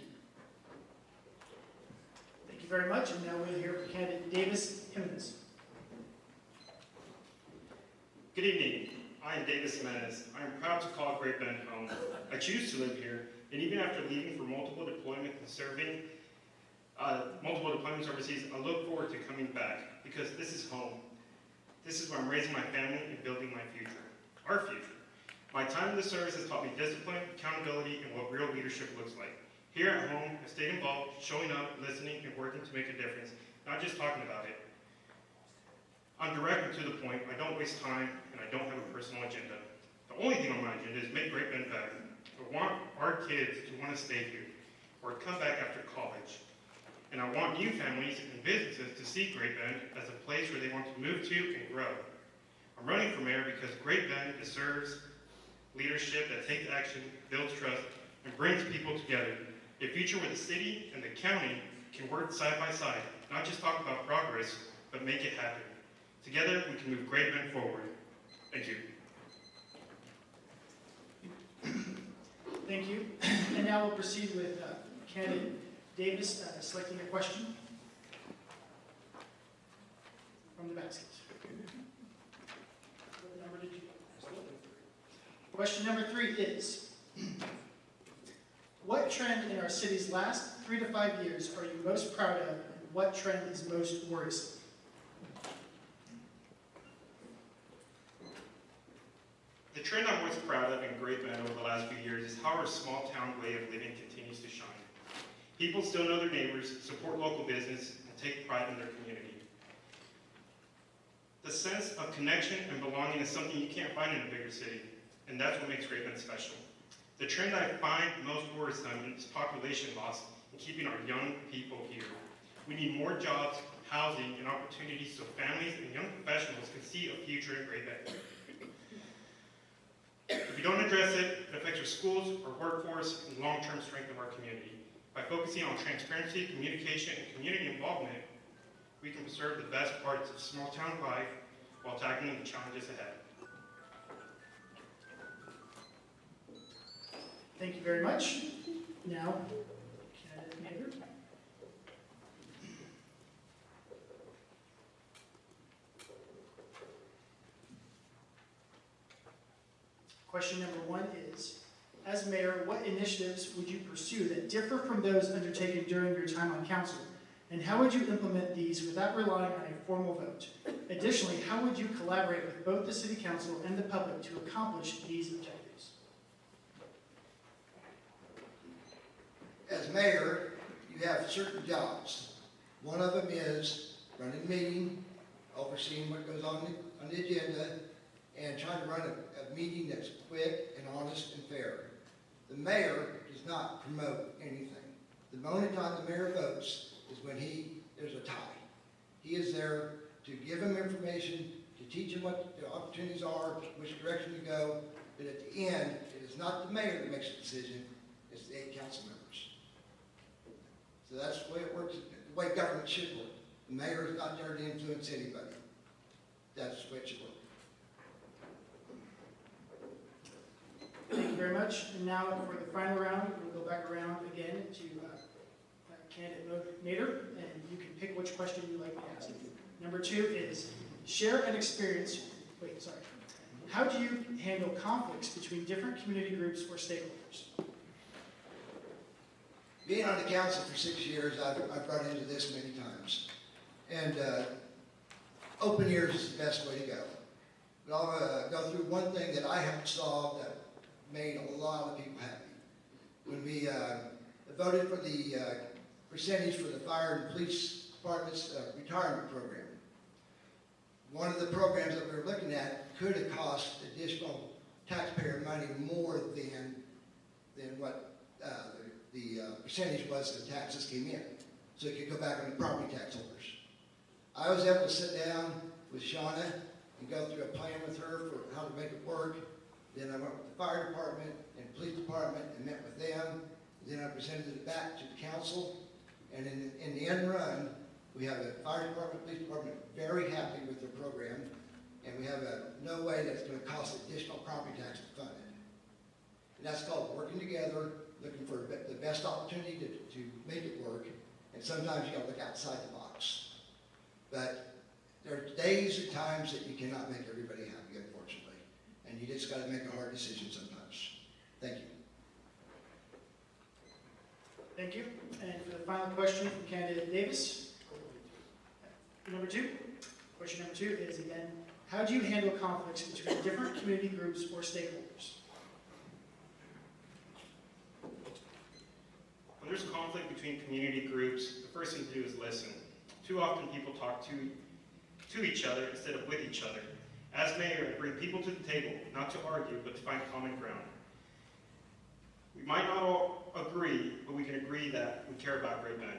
Thank you very much, and now we'll hear from candidate Davis Jimenez. Good evening. I am Davis Jimenez. I am proud to call Great Bend home. I choose to live here, and even after leaving for multiple deployments and serving multiple deployments overseas, I look forward to coming back because this is home. This is where I'm raising my family and building my future, our future. My time in the service has taught me discipline, accountability, and what real leadership looks like. Here at home, I stayed involved, showing up, listening, and working to make a difference, not just talking about it. I'm direct and to the point. I don't waste time, and I don't have a personal agenda. The only thing on my agenda is make Great Bend better. I want our kids to want to stay here or come back after college. And I want new families and businesses to see Great Bend as a place where they want to move to and grow. I'm running for mayor because Great Bend deserves leadership that takes action, builds trust, and brings people together. A future where the city and the county can work side by side, not just talk about progress, but make it happen. Together, we can move Great Bend forward. Thank you. Thank you. And now we'll proceed with candidate Davis selecting a question from the basket. What number did you get? Question number 3 is, what trend in our city's last 3 to 5 years are you most proud of, and what trend is most worrisome? The trend I'm most proud of in Great Bend over the last few years is how our small town way of living continues to shine. People still know their neighbors, support local business, and take pride in their community. The sense of connection and belonging is something you can't find in a bigger city, and that's what makes Great Bend special. The trend I find most worrisome is population loss and keeping our young people here. We need more jobs, housing, and opportunities so families and young professionals can see a future in Great Bend. If we don't address it, it affects our schools, our workforce, and long-term strength of our community. By focusing on transparency, communication, and community involvement, we can preserve the best parts of small-town life while tackling the challenges ahead. Thank you very much. Now, candidate Nader. Question number 1 is, as mayor, what initiatives would you pursue that differ from those undertaken during your time on council? And how would you implement these without relying on a formal vote? Additionally, how would you collaborate with both the city council and the public to accomplish these objectives? As mayor, you have certain jobs. One of them is running a meeting, overseeing what goes on the agenda, and trying to run a meeting that's quick and honest and fair. The mayor does not promote anything. The only time the mayor votes is when there's a tie. He is there to give him information, to teach him what the opportunities are, which direction to go, but at the end, it is not the mayor that makes the decision, it's the 8 council members. So that's the way it works, the way government should work. The mayor is not there to influence anybody. That's the way it should work. Thank you very much. And now for the final round, we'll go back around again to candidate Nader, and you can pick which question you'd like me to ask. Number 2 is, share an experience, how do you handle conflicts between different community groups or stakeholders? Being on the council for 6 years, I've run into this many times. And open ears is the best way to go. But I'll go through one thing that I haven't solved that made a lot of people happy. When we voted for the percentage for the fire and police department's retirement program. One of the programs that we were looking at could have cost additional taxpayer money more than what the percentage was that taxes came in. So it could go back on the property tax holders. I was able to sit down with Shauna and go through a plan with her for how to make it work. Then I went with the fire department and police department and met with them. Then I presented it back to the council. And in the end run, we have the fire department, police department very happy with their program. And we have no way that's going to cost additional property tax to fund it. And that's called working together, looking for the best opportunity to make it work. And sometimes you got to look outside the box. But there are days and times that you cannot make everybody happy, unfortunately. And you just got to make a hard decision sometimes. Thank you. Thank you. And for the final question from candidate Davis, number 2. Question number 2 is again, how do you handle conflicts between different community groups or stakeholders? When there's conflict between community groups, the first thing to do is listen. Too often people talk to each other instead of with each other. As mayor, I bring people to the table, not to argue, but to find common ground. We might not all agree, but we can agree that we care about Great Bend.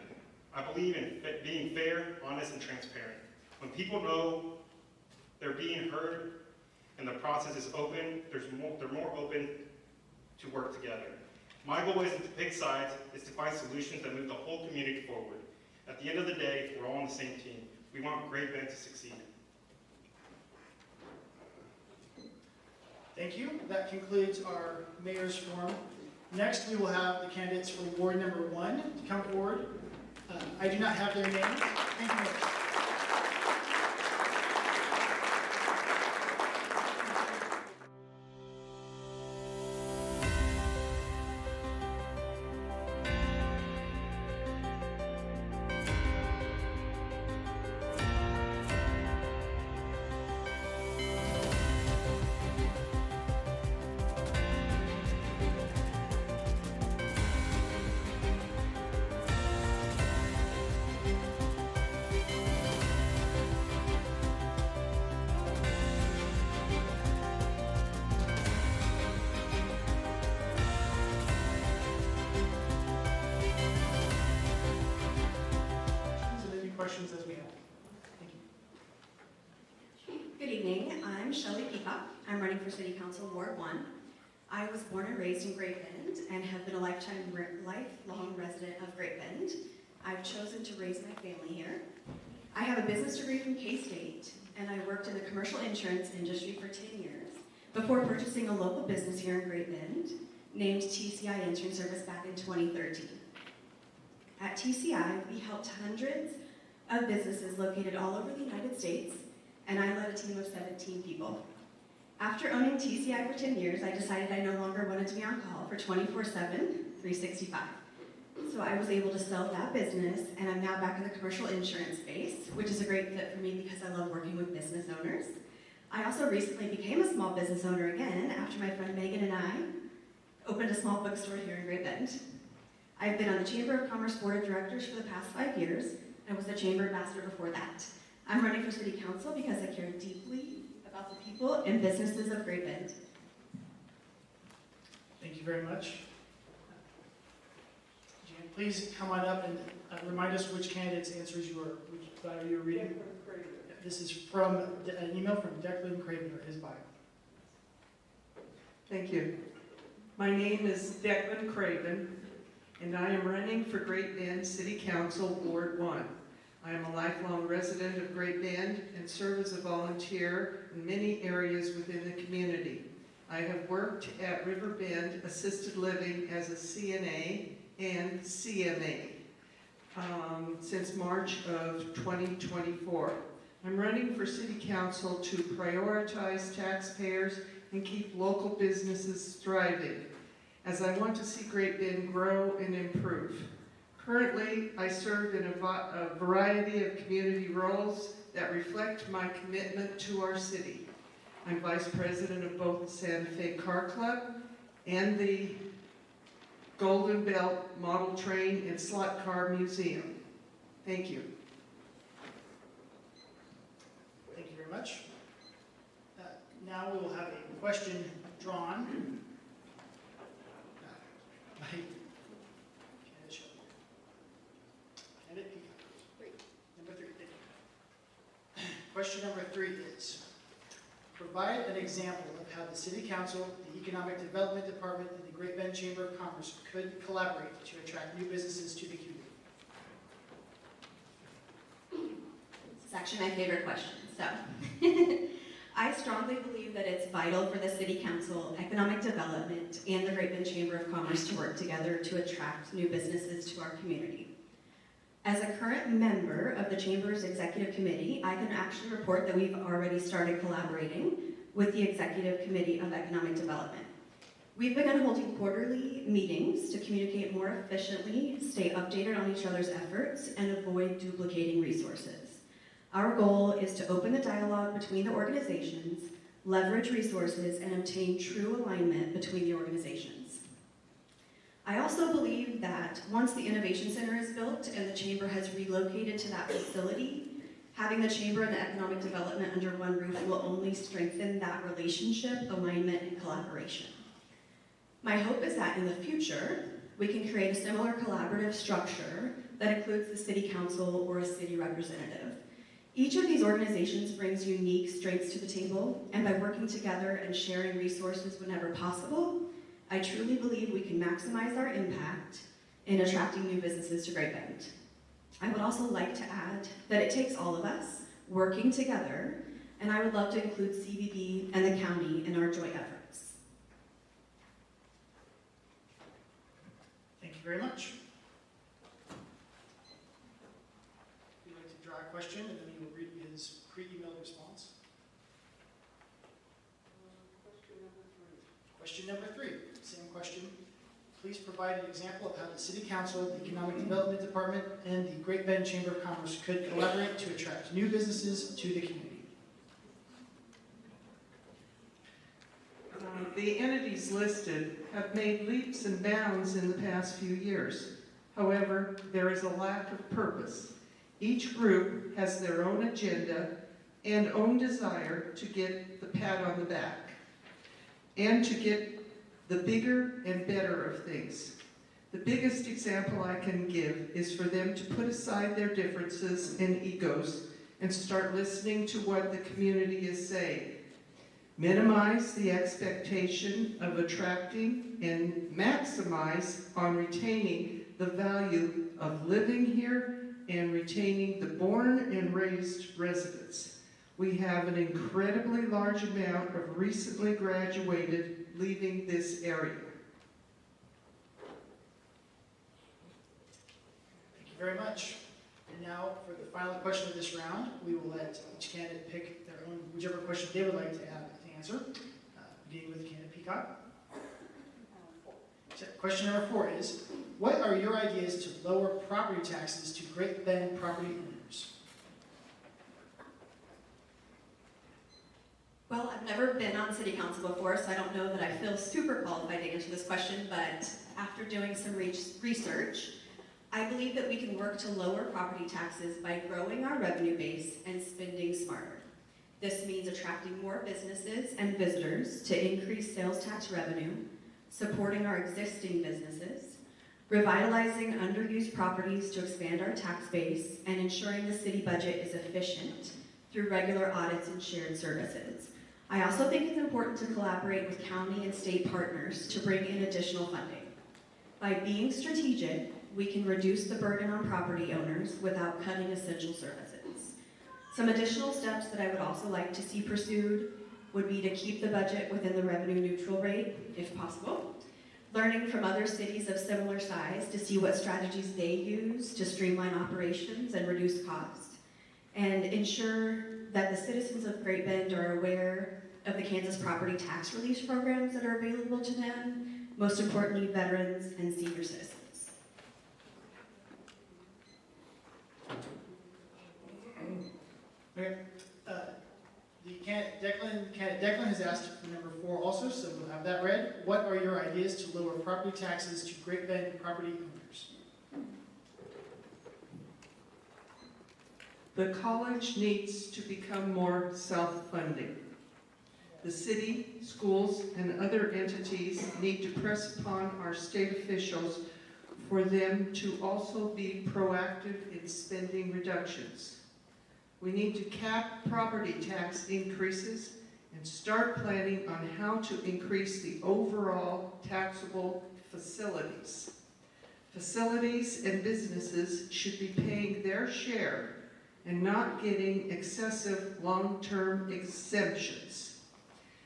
I believe in being fair, honest, and transparent. When people know they're being heard and the process is open, they're more open to work together. My goal isn't to pick sides, it's to find solutions that move the whole community forward. At the end of the day, we're all on the same team. We want Great Bend to succeed. Thank you. That concludes our mayor's forum. Next, we will have the candidates for ward number 1 to come forward. I do not have their names. Thank you. Questions as we have. Thank you. Good evening. I'm Shelley Peacock. I'm running for City Council Ward 1. I was born and raised in Great Bend and have been a lifelong resident of Great Bend. I've chosen to raise my family here. I have a business degree from K-State, and I worked in the commercial insurance industry for 10 years before purchasing a local business here in Great Bend, named TCI Answering Service back in 2013. At TCI, we helped hundreds of businesses located all over the United States, and I led a team of 17 people. After owning TCI for 10 years, I decided I no longer wanted to be on call for 24/7, 365. So I was able to sell that business, and I'm now back in the commercial insurance space, which is a great fit for me because I love working with business owners. I also recently became a small business owner again after my friend Megan and I opened a small bookstore here in Great Bend. I've been on the Chamber of Commerce Board of Directors for the past 5 years, and was the Chamber Ambassador before that. I'm running for City Council because I care deeply about the people and businesses of Great Bend. Thank you very much. Jan, please come on up and remind us which candidate's answers which bio you're reading. This is from an email from Declan Craven, or his bio. Thank you. My name is Declan Craven, and I am running for Great Bend City Council, Ward 1. I am a lifelong resident of Great Bend and serve as a volunteer in many areas within the community. I have worked at Riverbend Assisted Living as a CNA and CMA since March of 2024. I'm running for City Council to prioritize taxpayers and keep local businesses thriving, as I want to see Great Bend grow and improve. Currently, I serve in a variety of community roles that reflect my commitment to our city. I'm Vice President of both the Santa Fe Car Club and the Golden Belt Model Train and Slot Car Museum. Thank you. Thank you very much. Now we will have a question drawn by candidate number 3. Question number 3 is, provide an example of how the City Council, the Economic Development Department, and the Great Bend Chamber of Commerce could collaborate to attract new businesses to the community. This is actually my favorite question. So, I strongly believe that it's vital for the City Council, Economic Development, and the Great Bend Chamber of Commerce to work together to attract new businesses to our community. As a current member of the Chamber's Executive Committee, I can actually report that we've already started collaborating with the Executive Committee of Economic Development. We've begun holding quarterly meetings to communicate more efficiently, stay updated on each other's efforts, and avoid duplicating resources. Our goal is to open the dialogue between the organizations, leverage resources, and obtain true alignment between the organizations. I also believe that once the Innovation Center is built and the Chamber has relocated to that facility, having the Chamber and the Economic Development under one roof will only strengthen that relationship, alignment, and collaboration. My hope is that in the future, we can create a similar collaborative structure that includes the City Council or a city representative. Each of these organizations brings unique strengths to the table, and by working together and sharing resources whenever possible, I truly believe we can maximize our impact in attracting new businesses to Great Bend. I would also like to add that it takes all of us working together, and I would love to include CBB and the county in our joint efforts. Thank you very much. We'd like to draw a question, and then he will read his pre-emailed response. Question number 3, same question. Please provide an example of how the City Council, the Economic Development Department, and the Great Bend Chamber of Commerce could collaborate to attract new businesses to the community. The entities listed have made leaps and bounds in the past few years. However, there is a lack of purpose. Each group has their own agenda and own desire to get the pat on the back and to get the bigger and better of things. The biggest example I can give is for them to put aside their differences and egos and start listening to what the community is saying. Minimize the expectation of attracting and maximize on retaining the value of living here and retaining the born and raised residents. We have an incredibly large amount of recently graduated leaving this area. you very much. And now, for the final question of this round, we will let each candidate pick their own, whichever question they would like to answer, beginning with candidate Peacock. So, question number 4 is, what are your ideas to lower property taxes to Great Bend property owners? Well, I've never been on city council before, so I don't know that I feel super qualified to answer this question, but after doing some research, I believe that we can work to lower property taxes by growing our revenue base and spending smarter. This means attracting more businesses and visitors to increase sales tax revenue, supporting our existing businesses, revitalizing underused properties to expand our tax base, and ensuring the city budget is efficient through regular audits and shared services. I also think it's important to collaborate with county and state partners to bring in additional funding. By being strategic, we can reduce the burden on property owners without cutting essential services. Some additional steps that I would also like to see pursued would be to keep the budget within the revenue neutral rate, if possible, learning from other cities of similar size to see what strategies they use to streamline operations and reduce costs, and ensure that the citizens of Great Bend are aware of the Kansas property tax relief programs that are available to them, most importantly, veterans and senior citizens. Okay. Candidate Declan has asked for number 4 also, so we'll have that read. What are your ideas to lower property taxes to Great Bend property owners? The college needs to become more self-funding. The city, schools, and other entities need to press upon our state officials for them to also be proactive in spending reductions. We need to cap property tax increases and start planning on how to increase the overall taxable facilities. Facilities and businesses should be paying their share and not getting excessive long-term exemptions.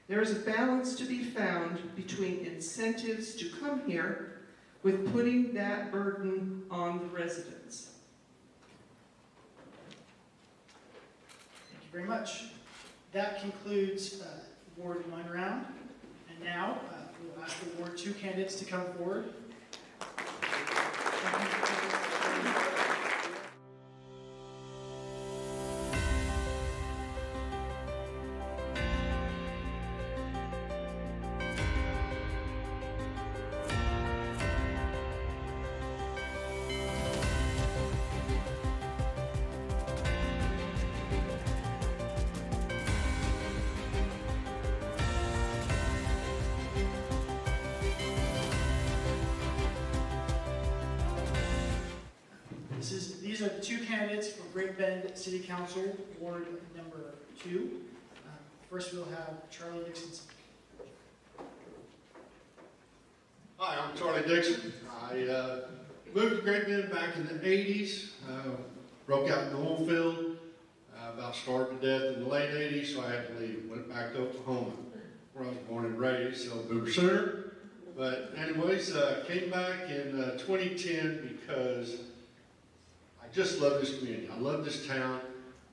There is a balance to be found between incentives to come here with putting that burden on the residents. Thank you very much. That concludes Ward 1 round. And now we'll ask the Ward 2 candidates to come forward. These are the 2 candidates for Great Bend City Council, Ward number 2. First we'll have Charlie Dixon. Hi, I'm Charlie Dixon. I moved to Great Bend back in the 80s, broke out in the oil field, about starved to death in the late 80s, so I had to leave. Went back to Oklahoma, where I was born and raised, so boomer sooner. But anyways, came back in 2010 because I just love this community. I love this town.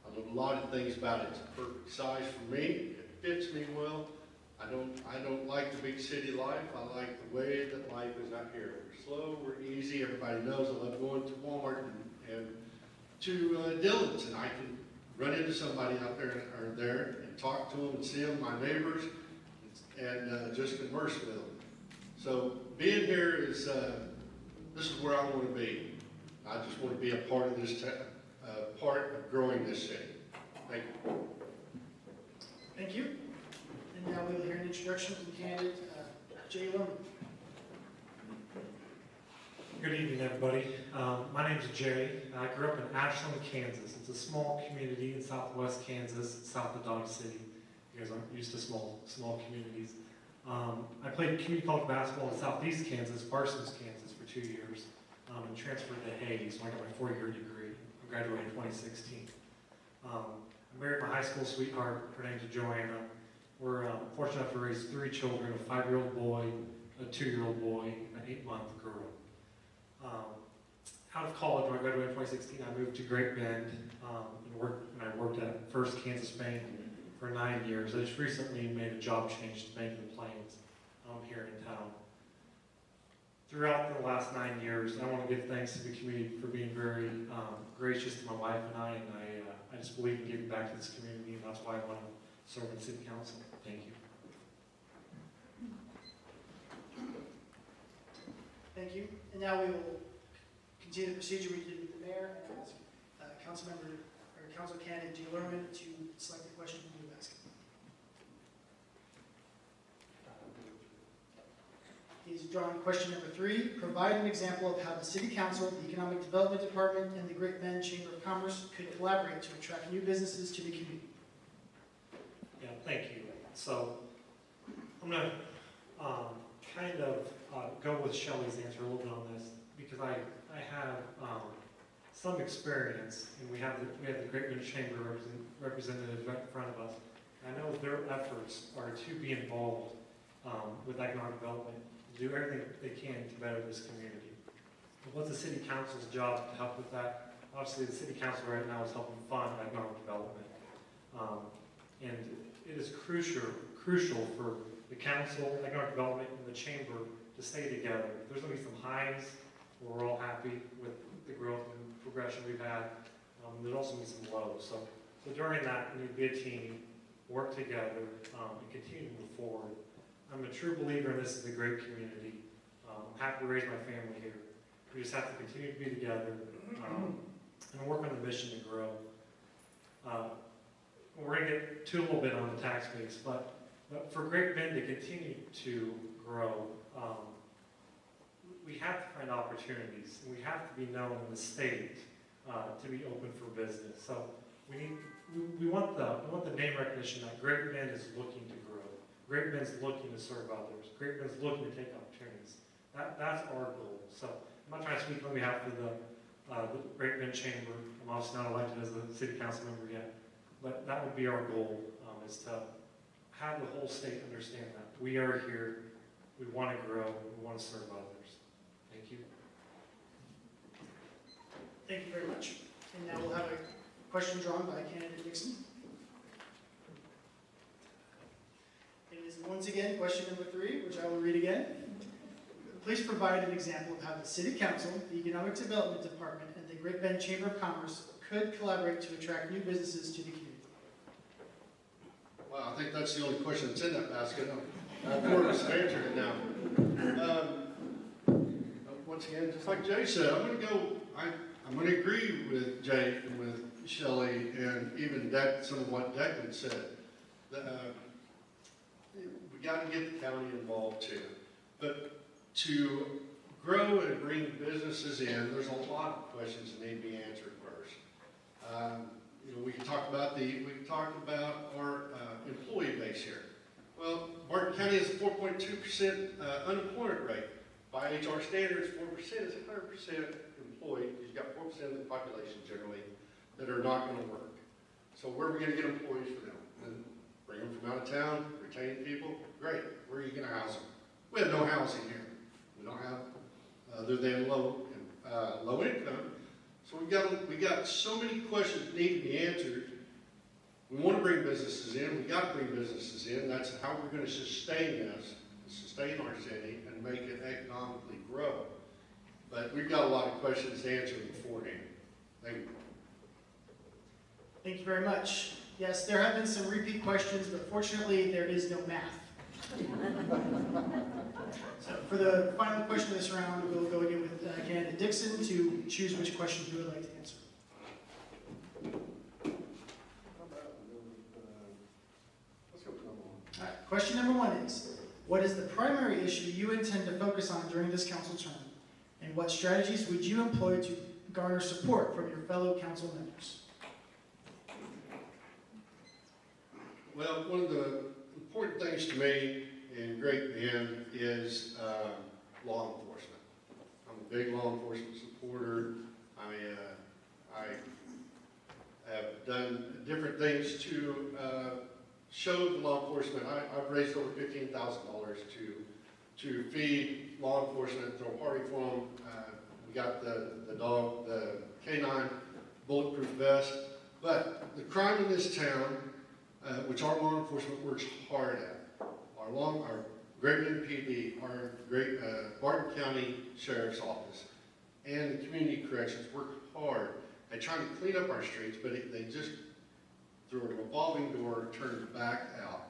I love a lot of things about it. It's a perfect size for me. It fits me well. I don't like the big city life. I like the way that life is out here. We're slow, we're easy. Everybody knows I love going to Walmart and to Dillon's, and I can run into somebody out there or there and talk to them and see them, my neighbors, and just converse with them. So being here is this is where I want to be. I just want to be a part of this, part of growing this city. Thank you. Thank you. And now we'll hear an introduction from candidate Jay Lerman. Good evening, everybody. My name is Jay. I grew up in Ashland, Kansas. It's a small community in southwest Kansas, south of Dodge City. You guys aren't used to small communities. I played community college basketball in southeast Kansas, Parsons, Kansas, for 2 years. And transferred to Hayes, so I got my 4-year degree. I graduated in 2016. I married my high school sweetheart. Her name's Joanna. We're fortunate enough to raise 3 children, a 5-year-old boy, a 2-year-old boy, and an 8-month girl. out of college, when I graduated in 2016, I moved to Great Bend and I worked at First Kansas Bank for 9 years. I just recently made a job change to Bank of the Plains here in town. Throughout the last 9 years, I want to give thanks to the community for being very gracious to my wife and I just believe in giving back to this community, and that's why I want to serve in City Council. Thank you. Thank you. And now we will continue the procedure we did with the mayor and ask Council candidate G. Lerman to select the question from the basket. He's drawing question number 3. Provide an example of how the City Council, the Economic Development Department, and the Great Bend Chamber of Commerce could collaborate to attract new businesses to the community. Yeah, thank you. So I'm going to kind of go with Shelley's answer a little bit on this, because I have some experience, and we have the Great Bend Chamber representatives right in front of us. I know their efforts are to be involved with economic development, to do everything they can to better this community. But what's the City Council's job to help with that? Obviously, the City Council right now is helping fund economic development, and it is crucial for the council, economic development, and the chamber to stay together. There's going to be some highs where we're all happy with the growth and progression we've had. There's also going to be some lows. So during that, we need to be a team, work together, and continue to move forward. I'm a true believer in this as a great community. I'm happy to raise my family here. We just have to continue to be together and work on the mission to grow. We're going to get to a little bit on the tax base, but for Great Bend to continue to grow, we have to find opportunities, and we have to be known in the state to be open for business. So we want the name recognition that Great Bend is looking to grow. Great Bend's looking to serve others. Great Bend's looking to take opportunities. That's our goal. So I'm not trying to speak on behalf of the Great Bend Chamber. I'm obviously not elected as a city council member yet, but that would be our goal, is to have the whole state understand that we are here, we want to grow, we want to serve others. Thank you. Thank you very much. And now we'll have a question drawn by candidate Dixon. It is once again question number 3, which I will read again. Please provide an example of how the City Council, the Economic Development Department, and the Great Bend Chamber of Commerce could collaborate to attract new businesses to the community. Well, I think that's the only question that's in that basket. I've more or less answered it now. Once again, just like Jay said, I'm going to agree with Jay and with Shelley and even some of what Declan said. We got to get the county involved too. But to grow and bring businesses in, there's a lot of questions that need to be answered first. We can talk about our employee base here. Well, Barton County has a 4.2% unemployment rate. By HR standards, 4% is 100% employed. You've got 4% of the population generally that are not going to work. So where are we going to get employees for them? And bring them from out of town, retain people? Great. Where are you going to house them? We have no housing here. We don't have, other than low income. So we got so many questions that need to be answered. We want to bring businesses in. We got to bring businesses in. That's how we're going to sustain our city, and make it economically grow. But we've got a lot of questions to answer beforehand. Thank you. Thank you very much. Yes, there have been some repeat questions, but fortunately there is no math. So for the final question of this round, we'll go again with candidate Dixon to choose which question you would like to answer. Let's go with number 1. All right, question number 1 is, what is the primary issue you intend to focus on during this council term? And what strategies would you employ to garner support from your fellow council members? Well, one of the important things to me in Great Bend is law enforcement. I'm a big law enforcement supporter. I have done different things to show the law enforcement. I've raised over $15,000 to feed law enforcement, throw a party for them. We got the dog, the canine bulletproof vest. But the crime in this town, which our law enforcement works hard at, our Great Bend PD, our Barton County Sheriff's Office, and the Community Corrections work hard at trying to clean up our streets, but they just, through a revolving door, turn back out.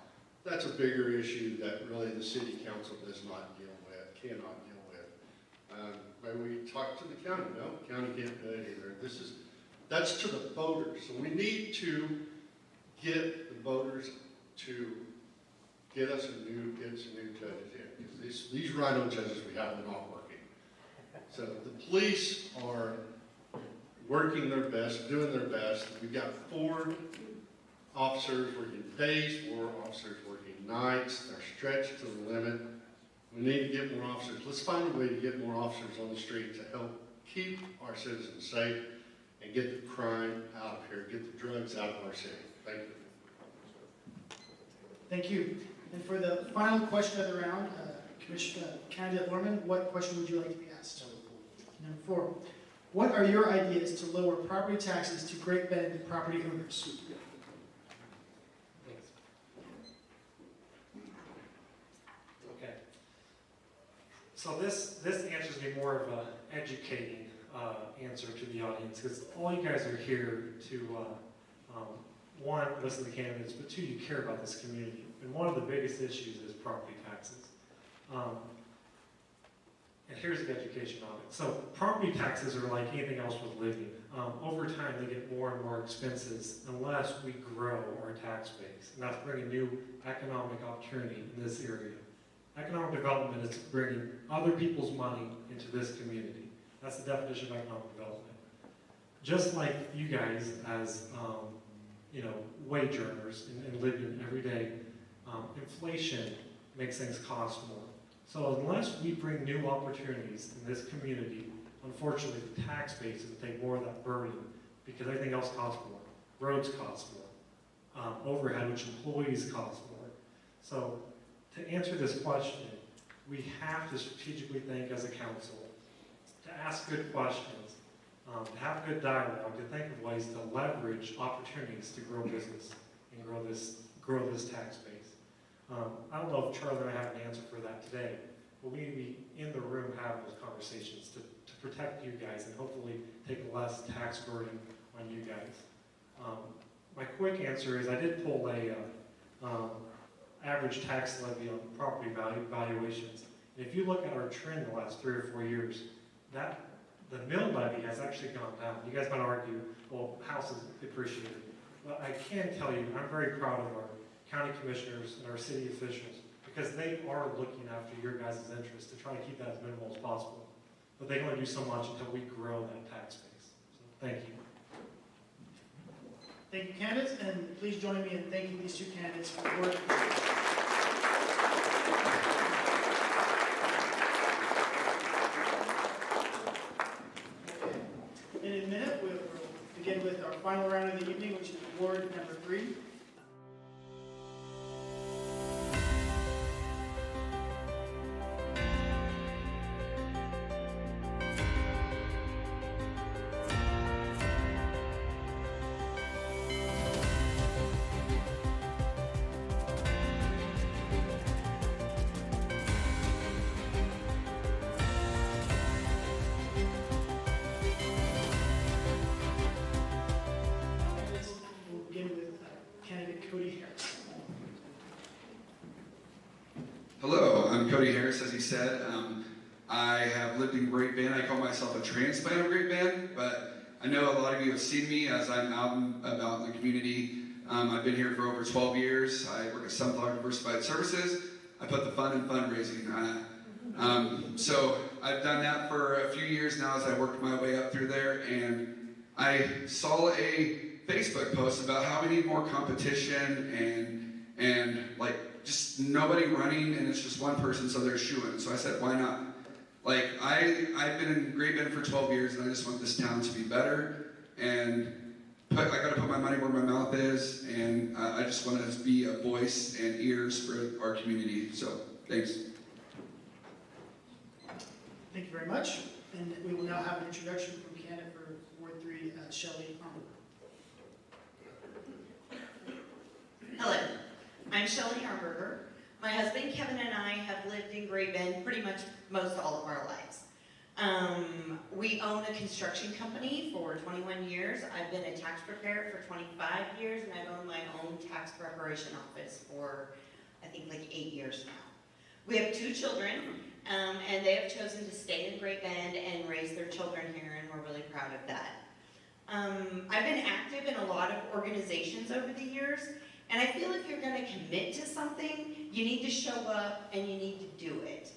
That's a bigger issue that really the city council does not deal with, cannot deal with. Maybe we talk to the county. No, county can't do it either. That's to the voters. So we need to get the voters to get some new judges in, because these rhino judges we have are not working. So the police are working their best, doing their best. We've got 4 officers working days, 4 officers working nights. They're stretched to the limit. We need to get more officers. Let's find a way to get more officers on the street to help keep our citizens safe and get the crime out of here, get the drugs out of our city. Thank you. Thank you. And for the final question of the round, Candidate Lorman, what question would you like to be asked? Number 4, what are your ideas to lower property taxes to Great Bend property owners? Okay. So this answers me more of a educating answer to the audience, because all you guys are here to, 1, listen to the candidates, but 2, you care about this community. And one of the biggest issues is property taxes. And here's the education on it. So property taxes are like anything else with living. Over time, they get more and more expenses unless we grow our tax base. And that's bringing new economic opportunity in this area. Economic development is bringing other people's money into this community. That's the definition of economic development. Just like you guys as wage earners and living every day, inflation makes things cost more. So unless we bring new opportunities in this community, unfortunately the tax base will take more of that burden because everything else costs more. Roads cost more. Overhead, which employees cost more. So to answer this question, we have to strategically think as a council, to ask good questions, to have good dialogue, to think of ways to leverage opportunities to grow business and grow this tax base. I don't know if Charlie and I have an answer for that today, but we need to be in the room having those conversations to protect you guys and hopefully take less tax burden on you guys. My quick answer is I did pull a average tax levy on property valuations. And if you look at our trend the last 3 or 4 years, the mill levy has actually gone down. You guys might argue, well, houses appreciated. But I can tell you, I'm very proud of our county commissioners and our city officials because they are looking after your guys' interests to try to keep that as minimal as possible. But they can only do so much until we grow that tax base. So thank you. Thank you, candidates, and please join me in thanking these 2 candidates for the work. In a minute, we'll begin with our final round of the evening, which is award number 3. Hello, I'm Cody Harris, as he said. I have lived in Great Bend. I call myself a transplant of Great Bend, but I know a lot of you have seen me as I'm out and about in the community. I've been here for over 12 years. I work at Sunflower Diversified Services. I put the fun in fundraising. So I've done that for a few years now as I worked my way up through there, and I saw a Facebook post about how we need more competition and like just nobody running, and it's just one person, so they're shooing. So I said, why not? Like, I've been in Great Bend for 12 years, and I just want this town to be better, and I got to put my money where my mouth is, and I just want to be a voice and ears for our community. So, thanks. Thank you very much. And we will now have an introduction from candidate for Ward 3, Shelley Armour. Hello, I'm Shelley Armberger. My husband Kevin and I have lived in Great Bend pretty much most all of our lives. We own a construction company for 21 years. I've been a tax preparer for 25 years, and I've owned my own tax preparation office for, I think, like 8 years now. We have 2 children, and they have chosen to stay in Great Bend and raise their children here, and we're really proud of that. I've been active in a lot of organizations over the years, and I feel if you're going to commit to something, you need to show up and you need to do it.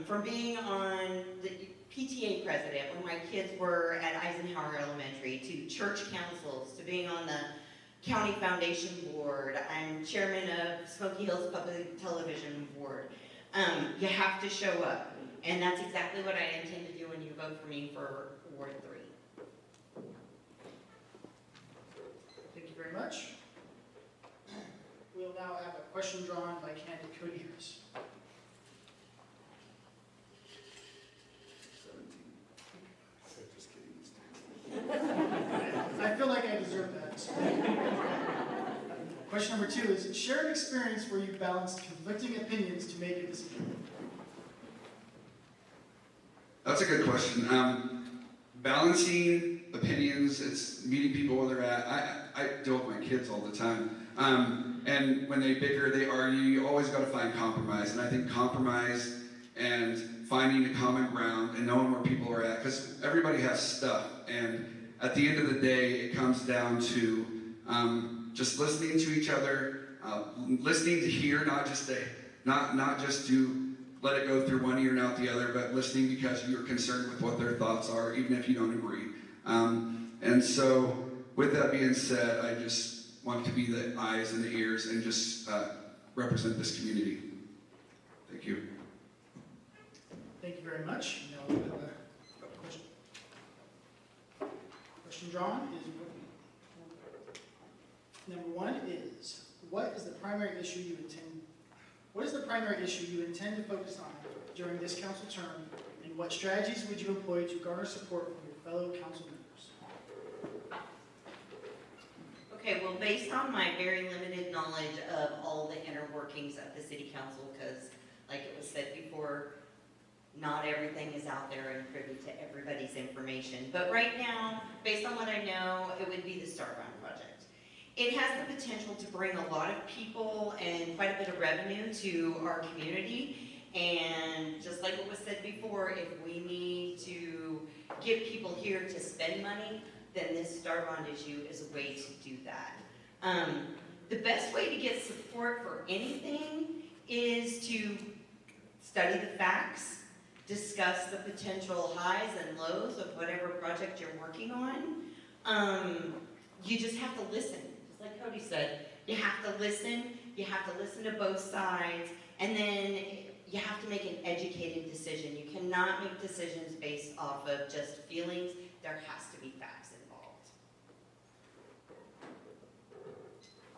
From being on the PTA president when my kids were at Eisenhower Elementary, to church councils, to being on the county foundation board. I'm chairman of Smoky Hills Public Television Board. You have to show up, and that's exactly what I intend to do when you vote for me for Ward 3. Thank you very much. We'll now have a question drawn by candidate Cody Harris. I feel like I deserve that. So. Question number 2 is, share an experience where you balanced conflicting opinions to make a decision. That's a good question. Balancing opinions, it's meeting people where they're at. I deal with my kids all the time. And when they bicker, they argue, you always got to find compromise. And I think compromise and finding a common ground and knowing where people are at, because everybody has stuff. And at the end of the day, it comes down to just listening to each other, listening to hear, not just to let it go through one ear and out the other, but listening because you're concerned with what their thoughts are, even if you don't agree. And so, with that being said, I just want to be the eyes and the ears and just represent this community. Thank you. Thank you very much. Now we'll have a question. Question drawn is, number 1 is, what is the primary issue you intend to focus on during this council term, and what strategies would you employ to garner support from your fellow council members? Okay, well, based on my very limited knowledge of all the inner workings of the city council, because like it was said before, not everything is out there and privy to everybody's information. But right now, based on what I know, it would be the Star Run project. It has the potential to bring a lot of people and quite a bit of revenue to our community. And just like what was said before, if we need to get people here to spend money, then this Star Bond issue is a way to do that. The best way to get support for anything is to study the facts, discuss the potential highs and lows of whatever project you're working on. You just have to listen. Just like Cody said, you have to listen to both sides, and then you have to make an educated decision. You cannot make decisions based off of just feelings. There has to be facts involved.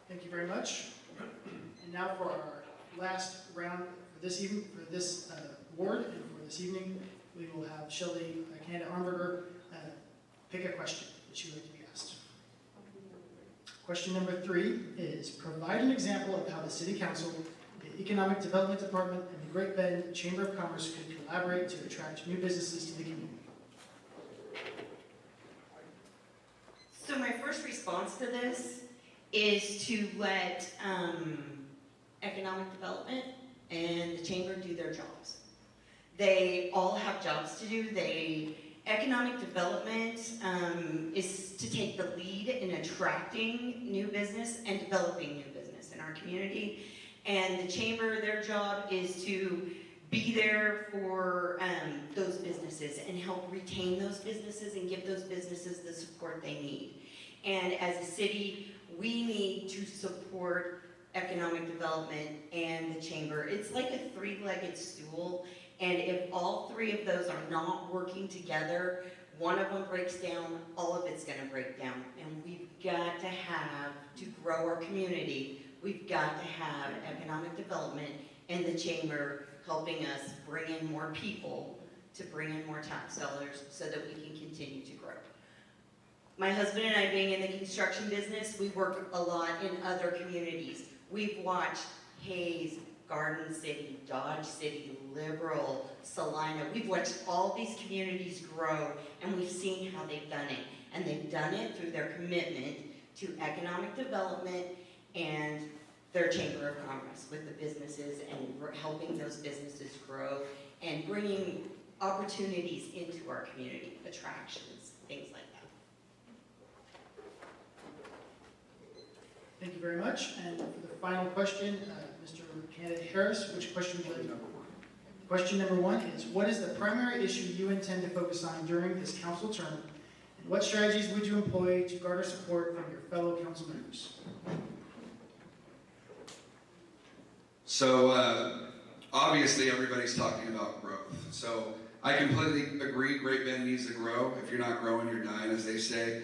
Thank you very much. And now for our last round for this evening, for this ward, and for this evening, we will have Shelley, candidate Armberger, pick a question that she would like to be asked. Question number 3 is, provide an example of how the City Council, the Economic Development Department, and the Great Bend Chamber of Commerce could collaborate to attract new businesses to the community. So my first response to this is to let economic development and the chamber do their jobs. They all have jobs to do. Economic development is to take the lead in attracting new business and developing new business in our community. And the chamber, their job is to be there for those businesses and help retain those businesses and give those businesses the support they need. And as a city, we need to support economic development and the chamber. It's like a three-legged stool, and if all 3 of those are not working together, one of them breaks down, all of it's gonna break down. And we've got to grow our community, we've got to have economic development and the chamber helping us bring in more people to bring in more tax dollars so that we can continue to grow. My husband and I, being in the construction business, we work a lot in other communities. We've watched Hayes, Garden City, Dodge City, Liberal, Salina. We've watched all these communities grow, and we've seen how they've done it. And they've done it through their commitment to economic development and their Chamber of Commerce with the businesses and helping those businesses grow and bringing opportunities into our community, attractions, things like that. Thank you very much. And for the final question, Mr. Candidate Harris, which question would you like to know? Question number 1 is, what is the primary issue you intend to focus on during this council term? And what strategies would you employ to garner support from your fellow council members? So, obviously everybody's talking about growth. So, I completely agree, Great Bend needs to grow. If you're not growing, you're dying, as they say.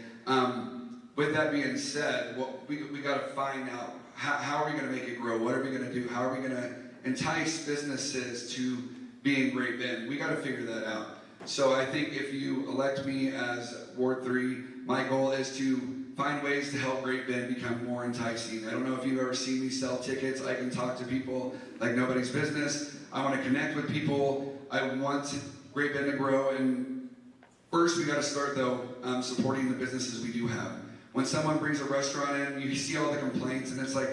With that being said, we got to find out how are we going to make it grow? What are we going to do? How are we going to entice businesses to be in Great Bend? We got to figure that out. So I think if you elect me as Ward 3, my goal is to find ways to help Great Bend become more enticing. I don't know if you've ever seen me sell tickets. I can talk to people like nobody's business. I want to connect with people. I want Great Bend to grow. And first, we got to start, though, supporting the businesses we do have. When someone brings a restaurant in, you see all the complaints, and it's like,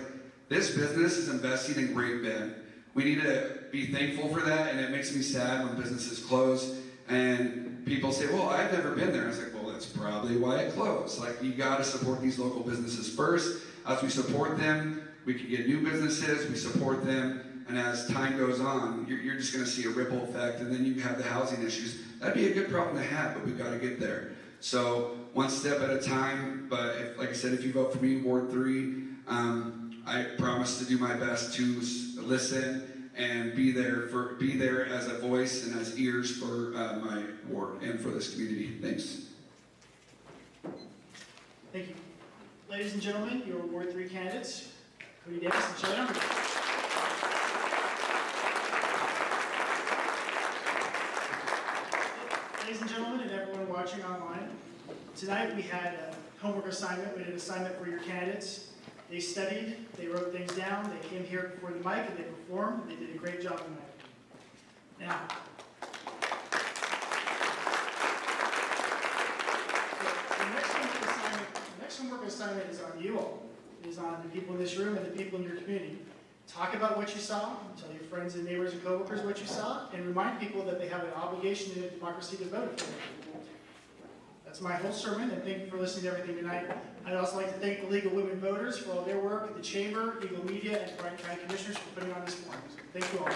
this business is investing in Great Bend. We need to be thankful for that, and it makes me sad when businesses close, and people say, well, I've never been there. I was like, well, that's probably why it closed. Like, you got to support these local businesses first. As we support them, we can get new businesses, we support them, and as time goes on, you're just going to see a ripple effect, and then you have the housing issues. That'd be a good problem to have, but we've got to get there. So, one step at a time, but if, like I said, if you vote for me, Ward 3, I promise to do my best to listen and be there as a voice and as ears for my ward and for this community. Thanks. Thank you. Ladies and gentlemen, your Ward 3 candidates, Cody Davis and Shelley Humber. Ladies and gentlemen, and everyone watching online, tonight we had a homework assignment. We did an assignment for your candidates. They studied, they wrote things down, they came here before the mic and they performed, and they did a great job tonight. Now, the next homework assignment is on you all. It is on the people in this room and the people in your community. Talk about what you saw, tell your friends and neighbors and coworkers what you saw, and remind people that they have an obligation in a democracy to vote for them. That's my whole sermon, and thank you for listening to everything tonight. I'd also like to thank the League of Women Voters for all their work, the Chamber, Eagle Media, and Barton County Commissioners for putting on this forum. So thank you all.